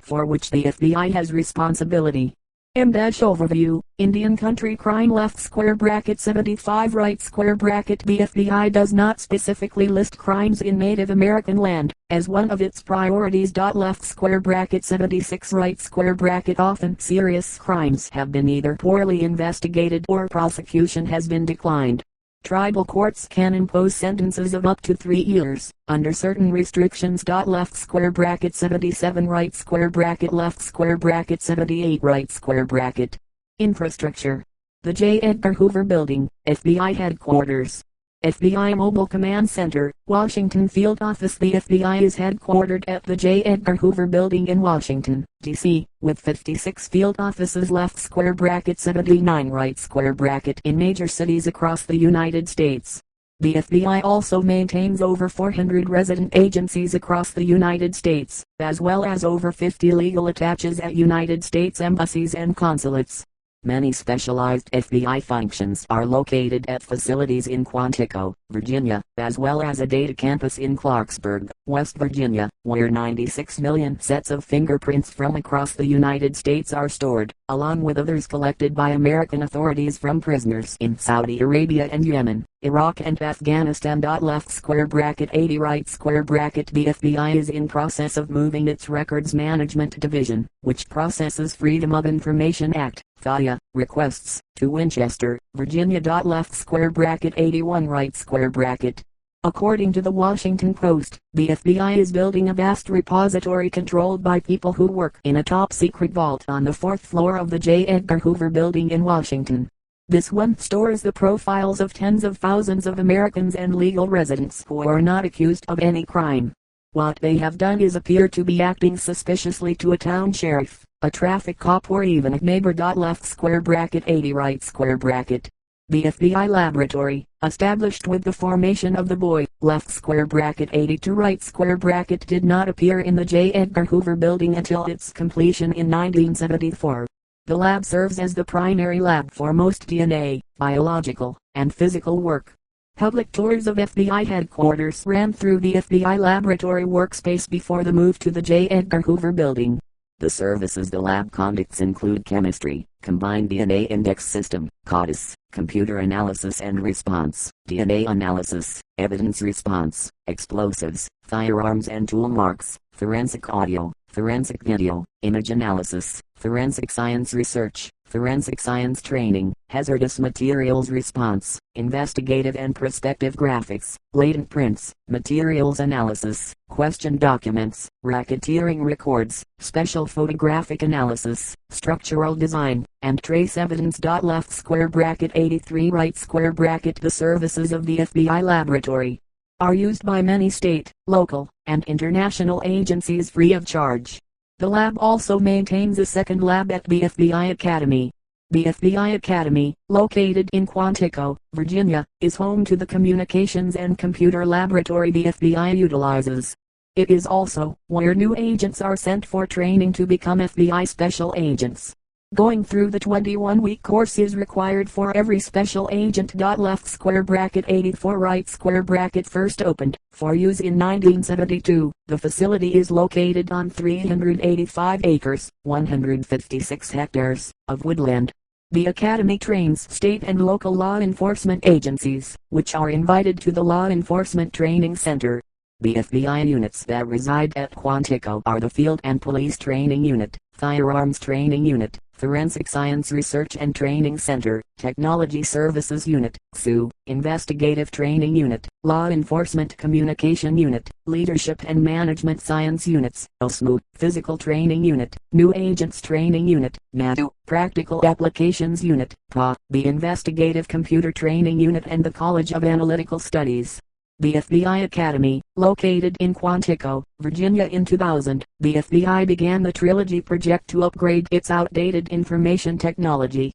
for which the FBI has responsibility. Overview, Indian Country Crime left square bracket 75 right square bracket. The FBI does not specifically list crimes in Native American land as one of its priorities. Left square bracket 76 right square bracket. Often serious crimes have been either poorly investigated or prosecution has been declined. Tribal courts can impose sentences of up to 3 years, under certain restrictions. Left square bracket 77 right square bracket. Left square bracket 78 right square bracket. Infrastructure. The J. Edgar Hoover Building, FBI Headquarters. FBI Mobile Command Center, Washington Field Office. The FBI is headquartered at the J. Edgar Hoover Building in Washington, D.C., with 56 field offices. Left square bracket 79 right square bracket in major cities across the United States. The FBI also maintains over 400 resident agencies across the United States, as well as over 50 legal attaches at United States embassies and consulates. Many specialized FBI functions are located at facilities in Quantico, Virginia, as well as a data campus in Clarksburg, West Virginia, where 96 million sets of fingerprints from across the United States are stored, along with others collected by American authorities from prisoners in Saudi Arabia and Yemen, Iraq and Afghanistan. Left square bracket 80 right square bracket. The FBI is in process of moving its Records Management Division, which processes Freedom of Information Act (FOIA) requests, to Winchester, Virginia. Left square bracket 81 right square bracket. According to the Washington Post, the FBI is building a vast repository controlled by people who work in a top-secret vault on the 4th floor of the J. Edgar Hoover Building in Washington. This one stores the profiles of tens of thousands of Americans and legal residents who are not accused of any crime. What they have done is appear to be acting suspiciously to a town sheriff, a traffic cop, or even a neighbor. Left square bracket 80 right square bracket. The FBI laboratory, established with the formation of the boy, left square bracket 82 right square bracket, did not appear in the J. Edgar Hoover Building until its completion in 1974. The lab serves as the primary lab for most DNA, biological, and physical work. Public tours of FBI headquarters ran through the FBI laboratory workspace before the move to the J. Edgar Hoover building. The services the lab conducts include chemistry, combined DNA index system, CODIS, computer analysis and response, DNA analysis, evidence response, explosives, firearms and tool marks, forensic audio, forensic video, image analysis, forensic science research, forensic science training, hazardous materials response, investigative and prospective graphics, latent prints, materials analysis, question documents, racketeering records, special photographic analysis, structural design, and trace evidence. Left square bracket 83 right square bracket. The services of the FBI laboratory are used by many state, local, and international agencies free of charge. The lab also maintains a second lab at the FBI Academy. The FBI Academy, located in Quantico, Virginia, is home to the communications and computer laboratory the FBI utilizes. It is also where new agents are sent for training to become FBI special agents. Going through the 21-week course is required for every special agent. Left square bracket 84 right square bracket. First opened for use in 1972, the facility is located on 385 acres, 156 hectares, of woodland. The Academy trains state and local law enforcement agencies, which are invited to the Law Enforcement Training Center. The FBI units that reside at Quantico are the Field and Police Training Unit, Firearms Training Unit, Forensic Science Research and Training Center, Technology Services Unit, XU, Investigative Training Unit, Law Enforcement Communication Unit, Leadership and Management Science Units, OSMU, Physical Training Unit, New Agents Training Unit, NATU, Practical Applications Unit, PA, the Investigative Computer Training Unit and the College of Analytical Studies. The FBI Academy, located in Quantico, Virginia. In 2000, the FBI began the Trilogy project to upgrade its outdated information technology,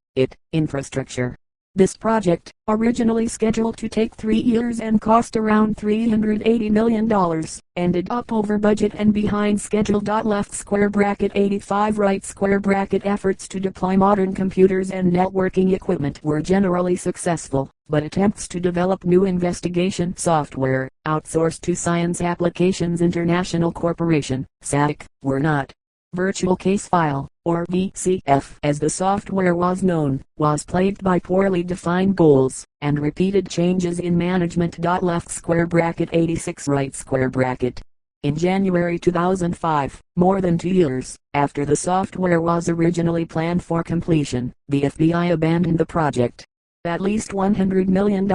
infrastructure. This project, originally scheduled to take 3 years and cost around $380 million, ended up over budget and behind schedule. Left square bracket 85 right square bracket. Efforts to deploy modern computers and networking equipment were generally successful, but attempts to develop new investigation software, outsourced to Science Applications International Corporation, SAC, were not. Virtual Case File, or VCF as the software was known, was plagued by poorly defined goals, and repeated changes in management. Left square bracket 86 right square bracket. In January 2005, more than 2 years after the software was originally planned for completion, the FBI abandoned the project. At least $100 million,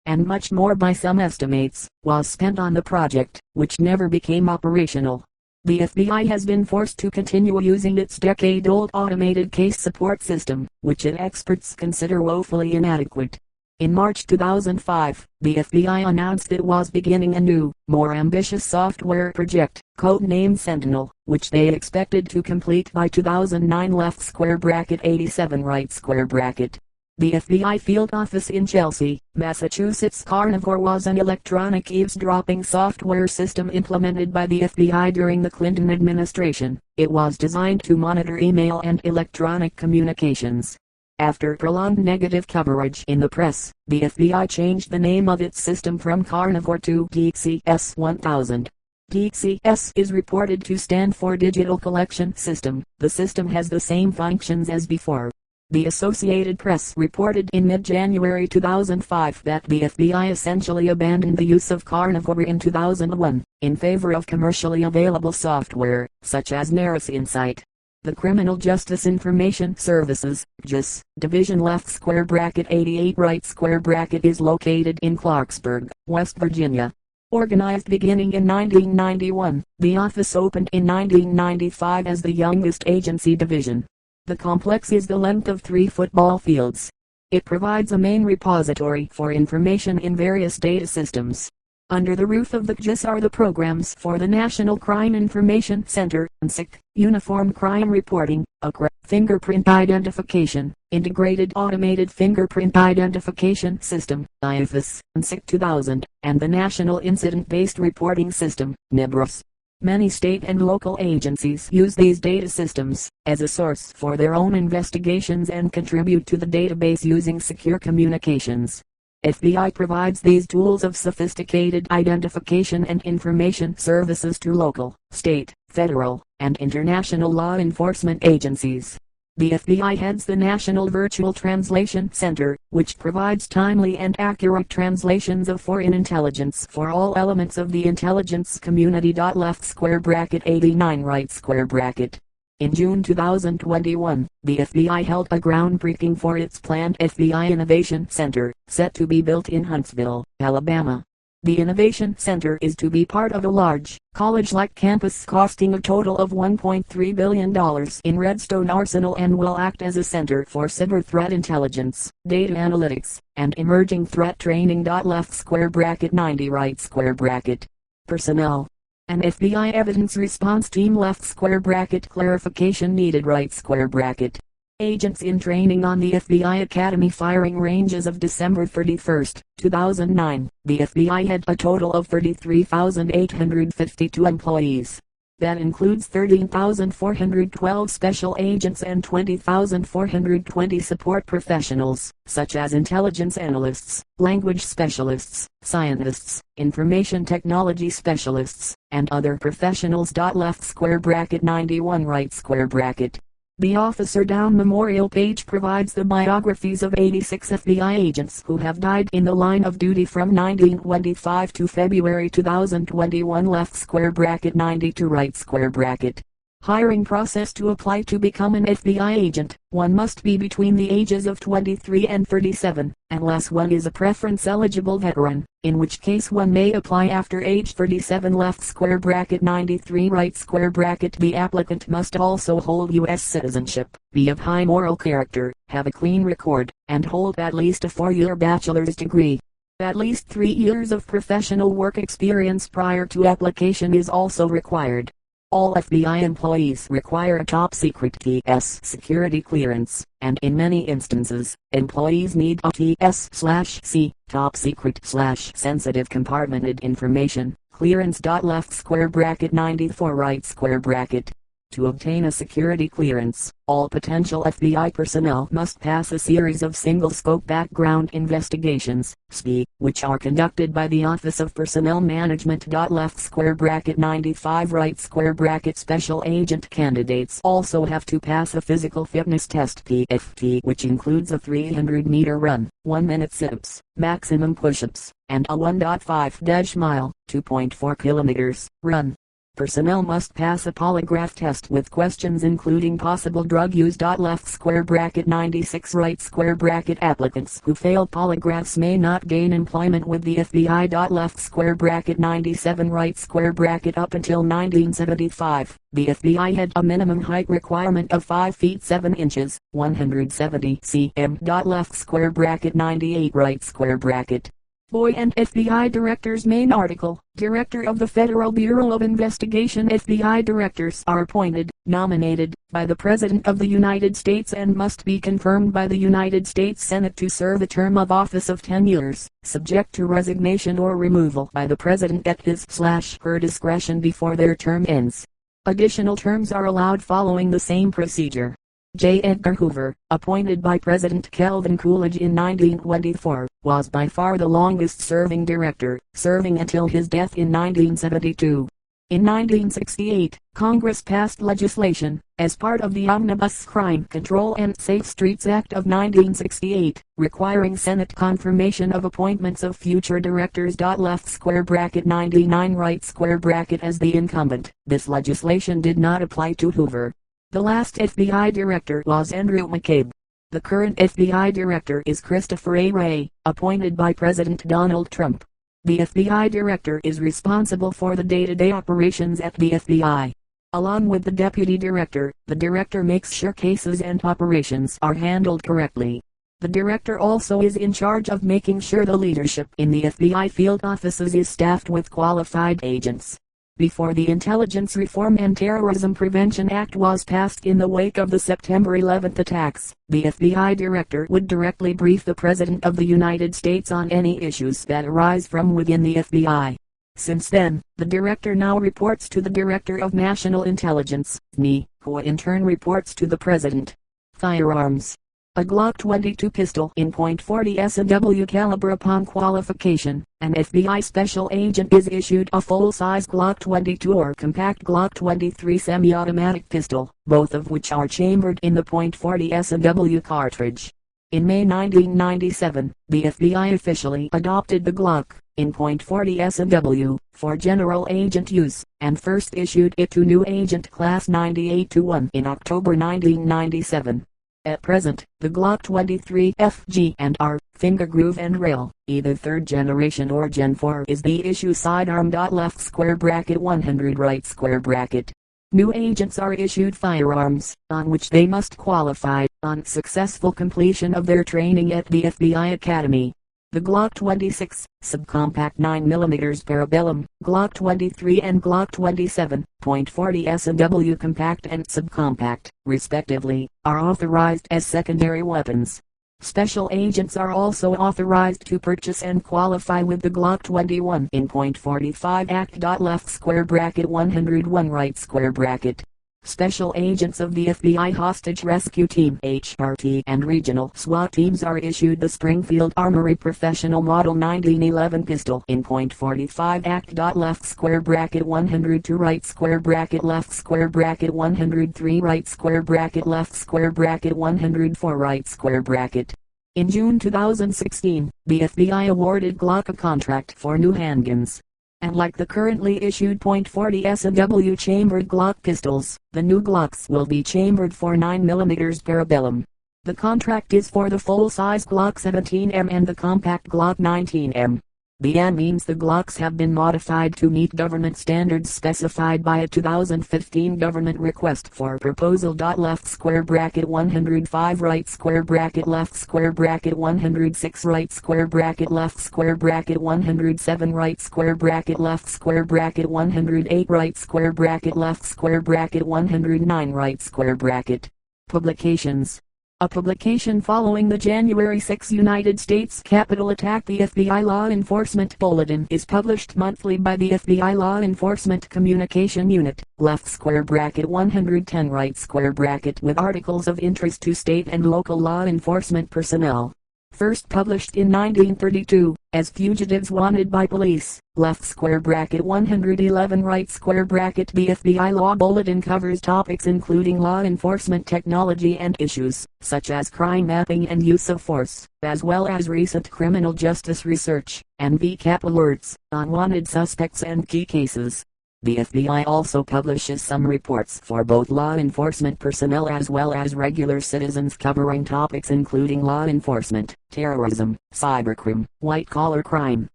and much more by some estimates, was spent on the project, which never became operational. The FBI has been forced to continue using its decade-old automated case support system, which experts consider woefully inadequate. In March 2005, the FBI announced it was beginning a new, more ambitious software project, codenamed Sentinel, which they expected to complete by 2009. Left square bracket 87 right square bracket. The FBI field office in Chelsea, Massachusetts. Carnivore was an electronic eavesdropping software system implemented by the FBI during the Clinton administration. It was designed to monitor email and electronic communications. After prolonged negative coverage in the press, the FBI changed the name of its system from Carnivore to DCS-1000. DCS is reported to stand for Digital Collection System. The system has the same functions as before. The Associated Press reported in mid-January 2005 that the FBI essentially abandoned the use of Carnivore in 2001, in favor of commercially available software, such as Naris Insight. The Criminal Justice Information Services, JIS, Division. Left square bracket 88 right square bracket is located in Clarksburg, West Virginia. Organized beginning in 1991, the office opened in 1995 as the youngest agency division. The complex is the length of 3 football fields. It provides a main repository for information in various data systems. Under the roof of the JIS are the programs for the National Crime Information Center, NSIC, Uniform Crime Reporting, UCRA, Fingerprint Identification, Integrated Automated Fingerprint Identification System, IFIS, NSIC 2000, and the National Incident-Based Reporting System, NIBRAS. Many state and local agencies use these data systems as a source for their own investigations and contribute to the database using secure communications. FBI provides these tools of sophisticated identification and information services to local, state, federal, and international law enforcement agencies. The FBI heads the National Virtual Translation Center, which provides timely and accurate translations of foreign intelligence for all elements of the intelligence community. Left square bracket 89 right square bracket. In June 2021, the FBI held a groundbreaking for its planned FBI Innovation Center, set to be built in Huntsville, Alabama. The Innovation Center is to be part of a large, college-like campus costing a total of $1.3 billion in Redstone Arsenal and will act as a center for cyber threat intelligence, data analytics, and emerging threat training. Left square bracket 90 right square bracket. Personnel. An FBI evidence response team. Left square bracket clarification needed right square bracket. Agents in training on the FBI Academy firing range as of December 31, 2009. The FBI had a total of 33,852 employees. That includes 13,412 special agents and 20,420 support professionals, such as intelligence analysts, language specialists, scientists, information technology specialists, and other professionals. Left square bracket 91 right square bracket. The Officer Down Memorial page provides the biographies of 86 FBI agents who have died in the line of duty from 1925 to February 2021. Left square bracket 92 right square bracket. Hiring process. To apply to become an FBI agent, one must be between the ages of 23 and 37, unless one is a preference-eligible veteran, in which case one may apply after age 37. Left square bracket 93 right square bracket. The applicant must also hold U.S. citizenship, be of high moral character, have a clean record, and hold at least a 4-year bachelor's degree. At least 3 years of professional work experience prior to application is also required. All FBI employees require a top-secret TS security clearance, and in many instances, employees need a TS/C, top-secret/sensitive compartmented information, clearance. Left square bracket 94 right square bracket. To obtain a security clearance, all potential FBI personnel must pass a series of single-scope background investigations, SPI, which are conducted by the Office of Personnel Management. Left square bracket 95 right square bracket. Special agent candidates also have to pass a physical fitness test PFT, which includes a 300-meter run, 1-minute sit-ups, maximum push-ups, and a 1.5-mile, 2.4 kilometers, run. Personnel must pass a polygraph test with questions including possible drug use. Left square bracket 96 right square bracket. Applicants who fail polygraphs may not gain employment with the FBI. Left square bracket 97 right square bracket. Up until 1975, the FBI had a minimum height requirement of 5 feet 7 inches, 170 cm. Left square bracket 98 right square bracket. Boy and FBI Director's main article. Director of the Federal Bureau of Investigation. FBI directors are appointed, nominated, by the President of the United States and must be confirmed by the United States Senate to serve a term of office of 10 years, subject to resignation or removal by the President at his/her discretion before their term ends. Additional terms are allowed following the same procedure. J. Edgar Hoover, appointed by President Calvin Coolidge in 1924, was by far the longest-serving director, serving until his death in 1972. In 1968, Congress passed legislation, as part of the Omnibus Crime Control and Safe Streets Act of 1968, requiring Senate confirmation of appointments of future directors. Left square bracket 99 right square bracket. As the incumbent, this legislation did not apply to Hoover. The last FBI director was Andrew McCabe. The current FBI director is Christopher A. Wray, appointed by President Donald Trump. The FBI director is responsible for the day-to-day operations at the FBI. Along with the deputy director, the director makes sure cases and operations are handled correctly. The director also is in charge of making sure the leadership in the FBI field offices is staffed with qualified agents. Before the Intelligence Reform and Terrorism Prevention Act was passed in the wake of the September 11 attacks, the FBI director would directly brief the President of the United States on any issues that arise from within the FBI. Since then, the director now reports to the Director of National Intelligence, who in turn reports to the President. Firearms. a Glock 22 pistol in .40 S&W caliber. Upon qualification, an FBI special agent is issued a full-size Glock 22 or compact Glock 23 semi-automatic pistol, both of which are chambered in the .40 S&W cartridge. In May 1997, the FBI officially adopted the Glock, in .40 S&W, for general agent use, and first issued it to new agent class 98-1 in October 1997. At present, the Glock 23 FG and R, finger groove and rail, either third generation or Gen 4, is the issue sidearm. Left square bracket 100 right square bracket. New agents are issued firearms, on which they must qualify, on successful completion of their training at the FBI Academy. The Glock 26, subcompact 9mm parabellum, Glock 23 and Glock 27, .40 S&W compact and subcompact, respectively, are authorized as secondary weapons. Special agents are also authorized to purchase and qualify with the Glock 21 in .45 Act. Left square bracket 101 right square bracket. Special agents of the FBI Hostage Rescue Team (HRT) and regional SWAT teams are issued the Springfield Armory Professional Model 1911 pistol in .45 Act. Left square bracket 102 right square bracket left square bracket 103 right square bracket left square bracket 104 right square bracket. In June 2016, the FBI awarded Glock a contract for new handguns. And like the currently issued .40 S&W chambered Glock pistols, the new Glocks will be chambered for 9mm parabellum. The contract is for the full-size Glock 17M and the compact Glock 19M. The M means the Glocks have been modified to meet government standards specified by a 2015 government request for proposal. Left square bracket 105 right square bracket left square bracket 106 right square bracket left square bracket 107 right square bracket left square bracket 108 right square bracket left square bracket 109 right square bracket. Publications. A publication following the January 6 United States Capitol attack. The FBI Law Enforcement Bulletin is published monthly by the FBI Law Enforcement Communication Unit, left square bracket 110 right square bracket, with articles of interest to state and local law enforcement personnel. First published in 1932, as Fugitives Wanted by Police, left square bracket 111 right square bracket. The FBI Law Bulletin covers topics including law enforcement technology and issues, such as crime mapping and use of force, as well as recent criminal justice research, and VCAP alerts, on wanted suspects and key cases. The FBI also publishes some reports for both law enforcement personnel as well as regular citizens covering topics including law enforcement, terrorism, cybercrime, white-collar crime,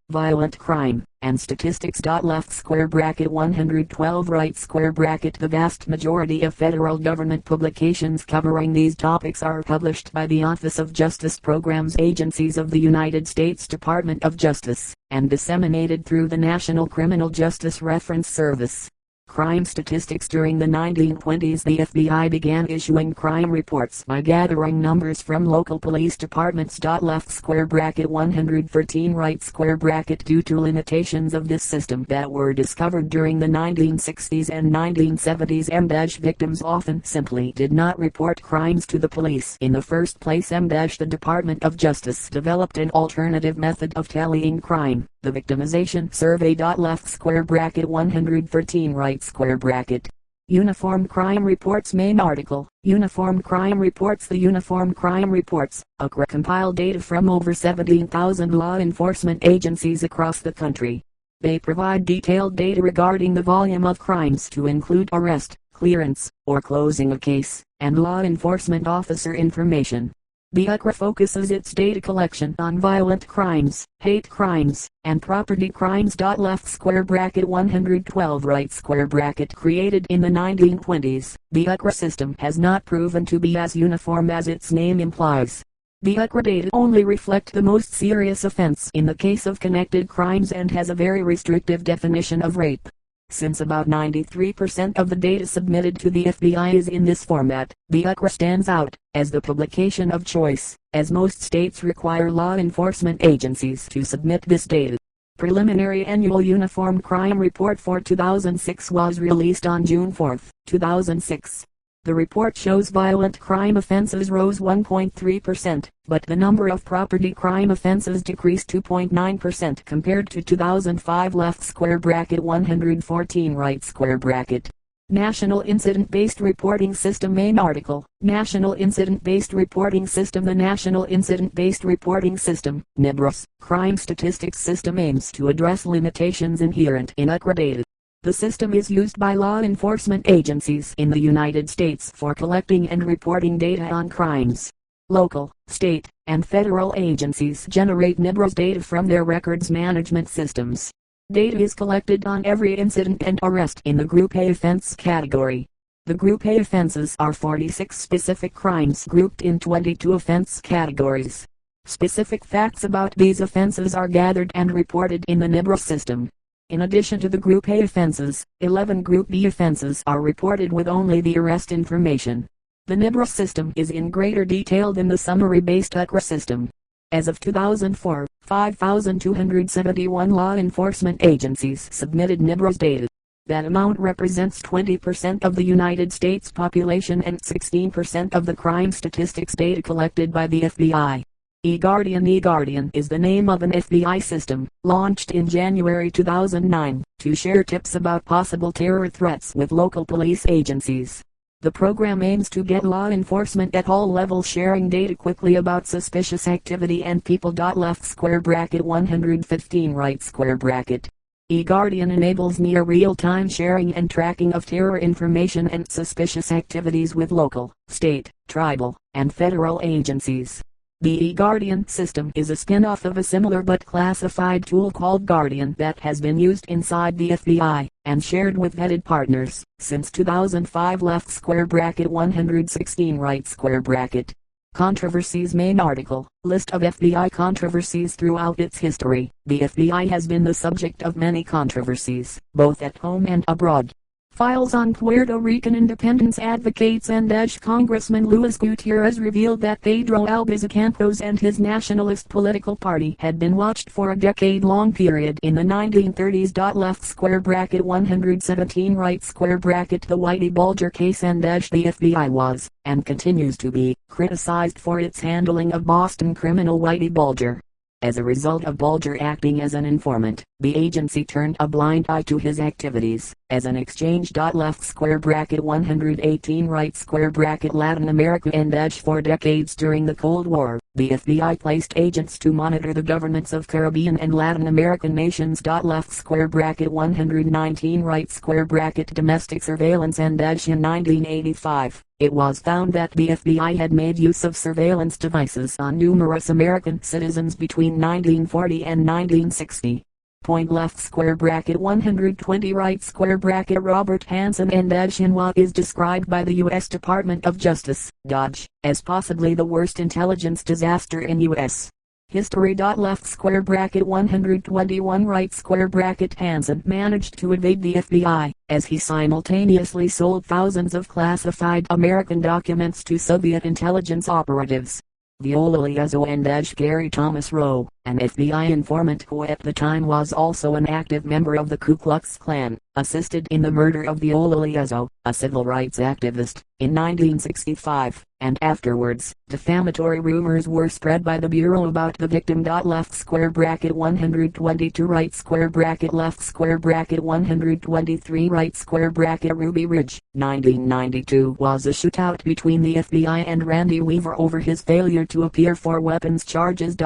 violent crime, and statistics. Left square bracket 112 right square bracket. The vast majority of federal government publications covering these topics are published by the Office of Justice Programs agencies of the United States Department of Justice, and disseminated through the National Criminal Justice Reference Service. Crime statistics. During the 1920s, the FBI began issuing crime reports by gathering numbers from local police departments. Left square bracket 113 right square bracket. Due to limitations of this system that were discovered during the 1960s and 1970s, MDASH victims often simply did not report crimes to the police in the first place. The Department of Justice developed an alternative method of tallying crime, the victimization survey. Left square bracket 113 right square bracket. Uniform Crime Reports. Main article, Uniform Crime Reports. The Uniform Crime Reports, compile data from over 17,000 law enforcement agencies across the country. They provide detailed data regarding the volume of crimes to include arrest, clearance, or closing a case, and law enforcement officer information. The UCRA focuses its data collection on violent crimes, hate crimes, and property crimes. Left square bracket 112 right square bracket. Created in the 1920s, the UCRA system has not proven to be as uniform as its name implies. The UCRA data only reflect the most serious offense in the case of connected crimes and has a very restrictive definition of rape. Since about 93% of the data submitted to the FBI is in this format, the UCRA stands out as the publication of choice, as most states require law enforcement agencies to submit this data. Preliminary Annual Uniform Crime Report for 2006 was released on June 4, 2006. The report shows violent crime offenses rose 1.3%, but the number of property crime offenses decreased 2.9% compared to 2005. Left square bracket 114 right square bracket. National Incident-Based Reporting System. Main article, National Incident-Based Reporting System. The National Incident-Based Reporting System, NIBRS, crime statistics system aims to address limitations inherent in accurate data. The system is used by law enforcement agencies in the United States for collecting and reporting data on crimes. Local, state, and federal agencies generate NIBRS data from their records management systems. Data is collected on every incident and arrest in the Group A offense category. The Group A offenses are 46 specific crimes grouped in 22 offense categories. Specific facts about these offenses are gathered and reported in the NIBRS system. In addition to the Group A offenses, 11 Group B offenses are reported with only the arrest information. The NIBRS system is in greater detail than the summary-based DHAKA system. As of 2004, 5,271 law enforcement agencies submitted NIBRS data. That amount represents 20% of the United States population and 16% of the crime statistics data collected by the FBI. eGuardian. eGuardian is the name of an FBI system, launched in January 2009, to share tips about possible terror threats with local police agencies. The program aims to get law enforcement at all levels sharing data quickly about suspicious activity and people. Left square bracket 115 right square bracket. eGuardian enables near real-time sharing and tracking of terror information and suspicious activities with local, state, tribal, and federal agencies. The eGuardian system is a spin-off of a similar but classified tool called Guardian that has been used inside the FBI and shared with vetted partners since 2005. Left square bracket 116 right square bracket. Controversies. Main article, list of FBI controversies throughout its history. The FBI has been the subject of many controversies, both at home and abroad. Files on Puerto Rican independence advocates and Congressman Luis Gutierrez revealed that Pedro Albizu Campos and his nationalist political party had been watched for a decade-long period in the 1930s. Left square bracket 117 right square bracket. The Whitey Bulger case and the FBI was, and continues to be, criticized for its handling of Boston criminal Whitey Bulger. As a result of Bulger acting as an informant, the agency turned a blind eye to his activities as an exchange. Left square bracket 118 right square bracket. Latin America and for decades during the Cold War, the FBI placed agents to monitor the governments of Caribbean and Latin American nations. Left square bracket 119 right square bracket. Domestic surveillance and in 1985. It was found that the FBI had made use of surveillance devices on numerous American citizens between 1940 and 1960. Left square bracket 120 right square bracket. Robert Hansen and what is described by the U.S. Department of Justice, DOJ, as possibly the worst intelligence disaster in U.S. history. Left square bracket 121 right square bracket. Hansen managed to evade the FBI, as he simultaneously sold thousands of classified American documents to Soviet intelligence operatives. Viola Liuzzo and Gary Thomas Rowe, an FBI informant who at the time was also an active member of the Ku Klux Klan, assisted in the murder of Viola Liuzzo, a civil rights activist, in 1965, and afterwards, defamatory rumors were spread by the Bureau about the victim. Left square bracket 122 right square bracket. Left square bracket 123 right square bracket. Ruby Ridge, 1992 was a shootout between the FBI and Randy Weaver over his failure to appear for weapons charges.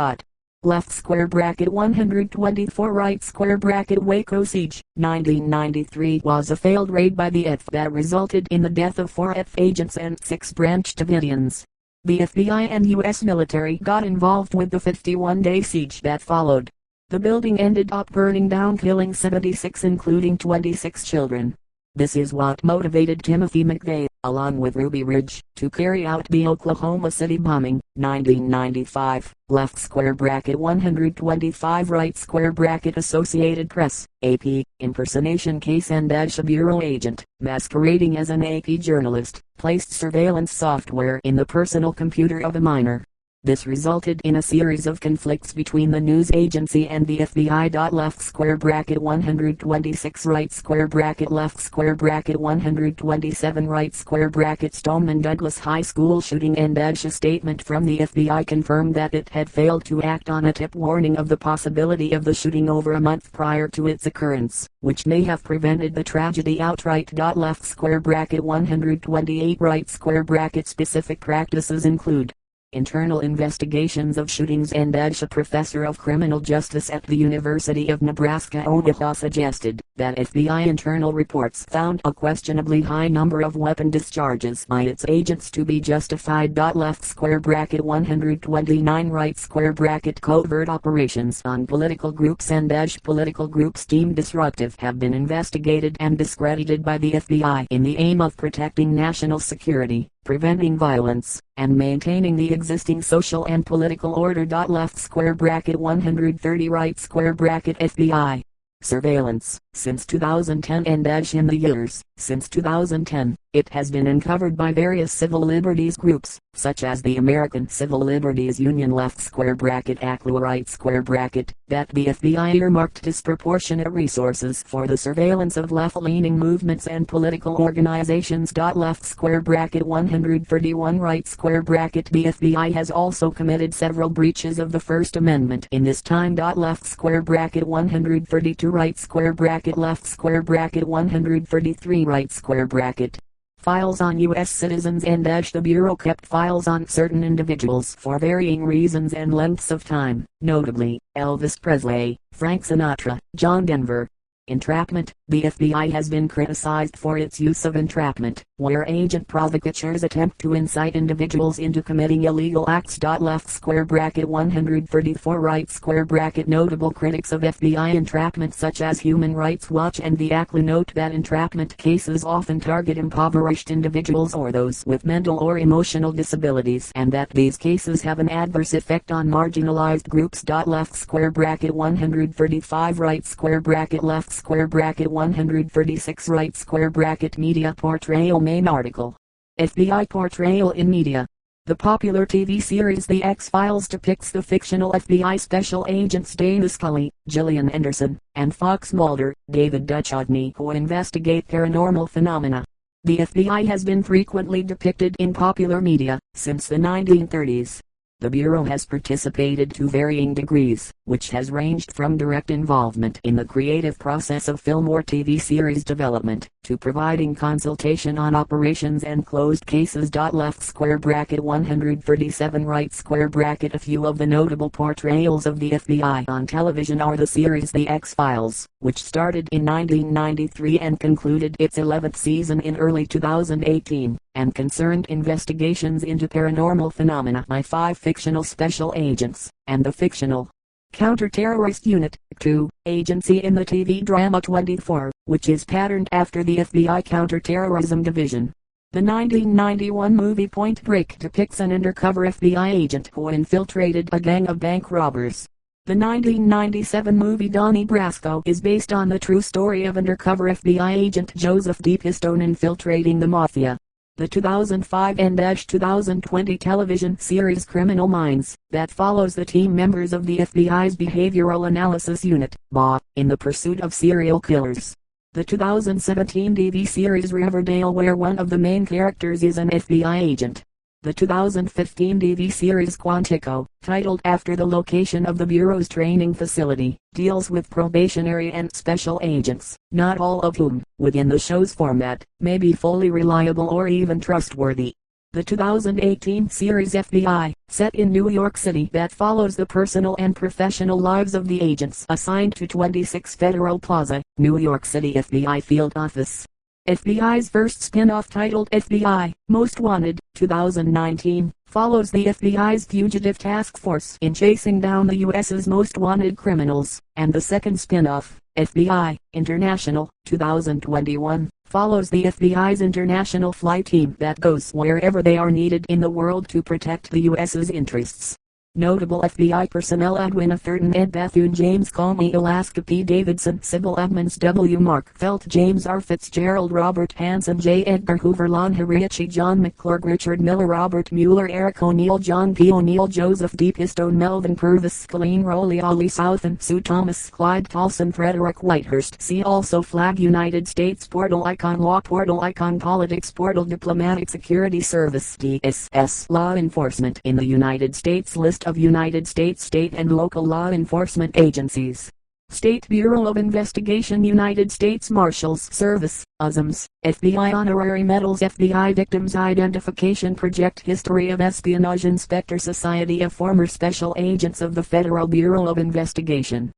Left square bracket 124 right square bracket. Waco siege, 1993 was a failed raid by the FBI that resulted in the death of 4 FBI agents and 6 Branch Davidians. The FBI and U.S. military got involved with the 51-day siege that followed. The building ended up burning down, killing 76 including 26 children. This is what motivated Timothy McVeigh, along with Ruby Ridge, to carry out the Oklahoma City bombing, 1995. Left square bracket 125 right square bracket. Associated Press, AP, impersonation case and a bureau agent, masquerading as an AP journalist, placed surveillance software in the personal computer of a minor. This resulted in a series of conflicts between the news agency and the FBI. Left square bracket 126 right square bracket left square bracket 127 right square bracket Stoneman Douglas High School shooting and DHA statement from the FBI confirmed that it had failed to act on a tip warning of the possibility of the shooting over a month prior to its occurrence, which may have prevented the tragedy outright. Left square bracket 128 right square bracket specific practices include internal investigations of shootings and DHA. Professor of Criminal Justice at the University of Nebraska Omaha suggested that FBI internal reports found a questionably high number of weapon discharges by its agents to be justified. Left square bracket 129 right square bracket covert operations on political groups and DHA. Political groups deemed disruptive have been investigated and discredited by the FBI in the aim of protecting national security, preventing violence, and maintaining the existing social and political order. Left square bracket 130 right square bracket FBI surveillance. Since 2010 and in the years since 2010, it has been uncovered by various civil liberties groups, such as the American Civil Liberties Union. Left square bracket ACLU right square bracket, that the FBI earmarked disproportionate resources for the surveillance of left-leaning movements and political organizations. Left square bracket 131 right square bracket the FBI has also committed several breaches of the First Amendment in this time. Left square bracket 132 right square bracket left square bracket 133 right square bracket files on U.S. citizens and the Bureau kept files on certain individuals for varying reasons and lengths of time, notably Elvis Presley, Frank Sinatra, John Denver. Entrapment. The FBI has been criticized for its use of entrapment, where agent provocateurs attempt to incite individuals into committing illegal acts. Left square bracket 134 right square bracket notable critics of FBI entrapment such as Human Rights Watch and the ACLU note that entrapment cases often target impoverished individuals or those with mental or emotional disabilities, and that these cases have an adverse effect on marginalized groups. Left square bracket 135 right square bracket left square bracket 136 right square bracket media portrayal. Main article. FBI portrayal in media. The popular TV series The X-Files depicts the fictional FBI special agents Dana Scully, Gillian Anderson, and Fox Mulder, David Duchovny, who investigate paranormal phenomena. The FBI has been frequently depicted in popular media since the 1930s. The Bureau has participated to varying degrees, which has ranged from direct involvement in the creative process of film or TV series development, to providing consultation on operations and closed cases. Left square bracket 137 right square bracket a few of the notable portrayals of the FBI on television are the series The X-Files, which started in 1993 and concluded its 11th season in early 2018, and concerned investigations into paranormal phenomena by 5 fictional special agents, and the fictional Counter-Terrorist Unit, 2, agency in the TV drama 24, which is patterned after the FBI Counterterrorism Division. The 1991 movie Point Break depicts an undercover FBI agent who infiltrated a gang of bank robbers. The 1997 movie Donnie Brasco is based on the true story of undercover FBI agent Joseph D. Pistone infiltrating the Mafia. The 2005 and 2020 television series Criminal Minds, that follows the team members of the FBI's Behavioral Analysis Unit, BA, in the pursuit of serial killers. The 2017 TV series Riverdale, where one of the main characters is an FBI agent. The 2015 TV series Quantico, titled after the location of the Bureau's training facility, deals with probationary and special agents, not all of whom, within the show's format, may be fully reliable or even trustworthy. The 2018 series FBI, set in New York City, that follows the personal and professional lives of the agents assigned to 26 Federal Plaza, New York City FBI Field Office. FBI's first spin-off titled FBI, Most Wanted, 2019, follows the FBI's fugitive task force in chasing down the U.S.'s most wanted criminals, and the second spin-off, FBI, International, 2021, follows the FBI's international flight team that goes wherever they are needed in the world to protect the U.S.'s interests. Notable FBI personnel: Edwin Atherton, Ed Bethune, James Comey, Alaska P. Davidson, Sybil Edmonds, W. Mark Felt, James R. Fitzgerald, Robert Hansen, J. Edgar Hoover, Lon Horiuchi, John McClurg, Richard Miller, Robert Mueller, Eric O'Neill, John P. O'Neill, Joseph D. Pistone, Melvin Purvis, Colleen Rowley, Ollie Southan, Sue Thomas, Clyde Paulson, Frederick Whitehurst. See also Flag. United States portal icon, law portal icon, politics portal, diplomatic security service, DSS, law enforcement in the United States. List of United States state and local law enforcement agencies. State Bureau of Investigation, United States Marshals Service, USMS, FBI Honorary Medals, FBI Victims Identification Project, History of Espionage, Inspector Society of Former Special Agents of the Federal Bureau of Investigation.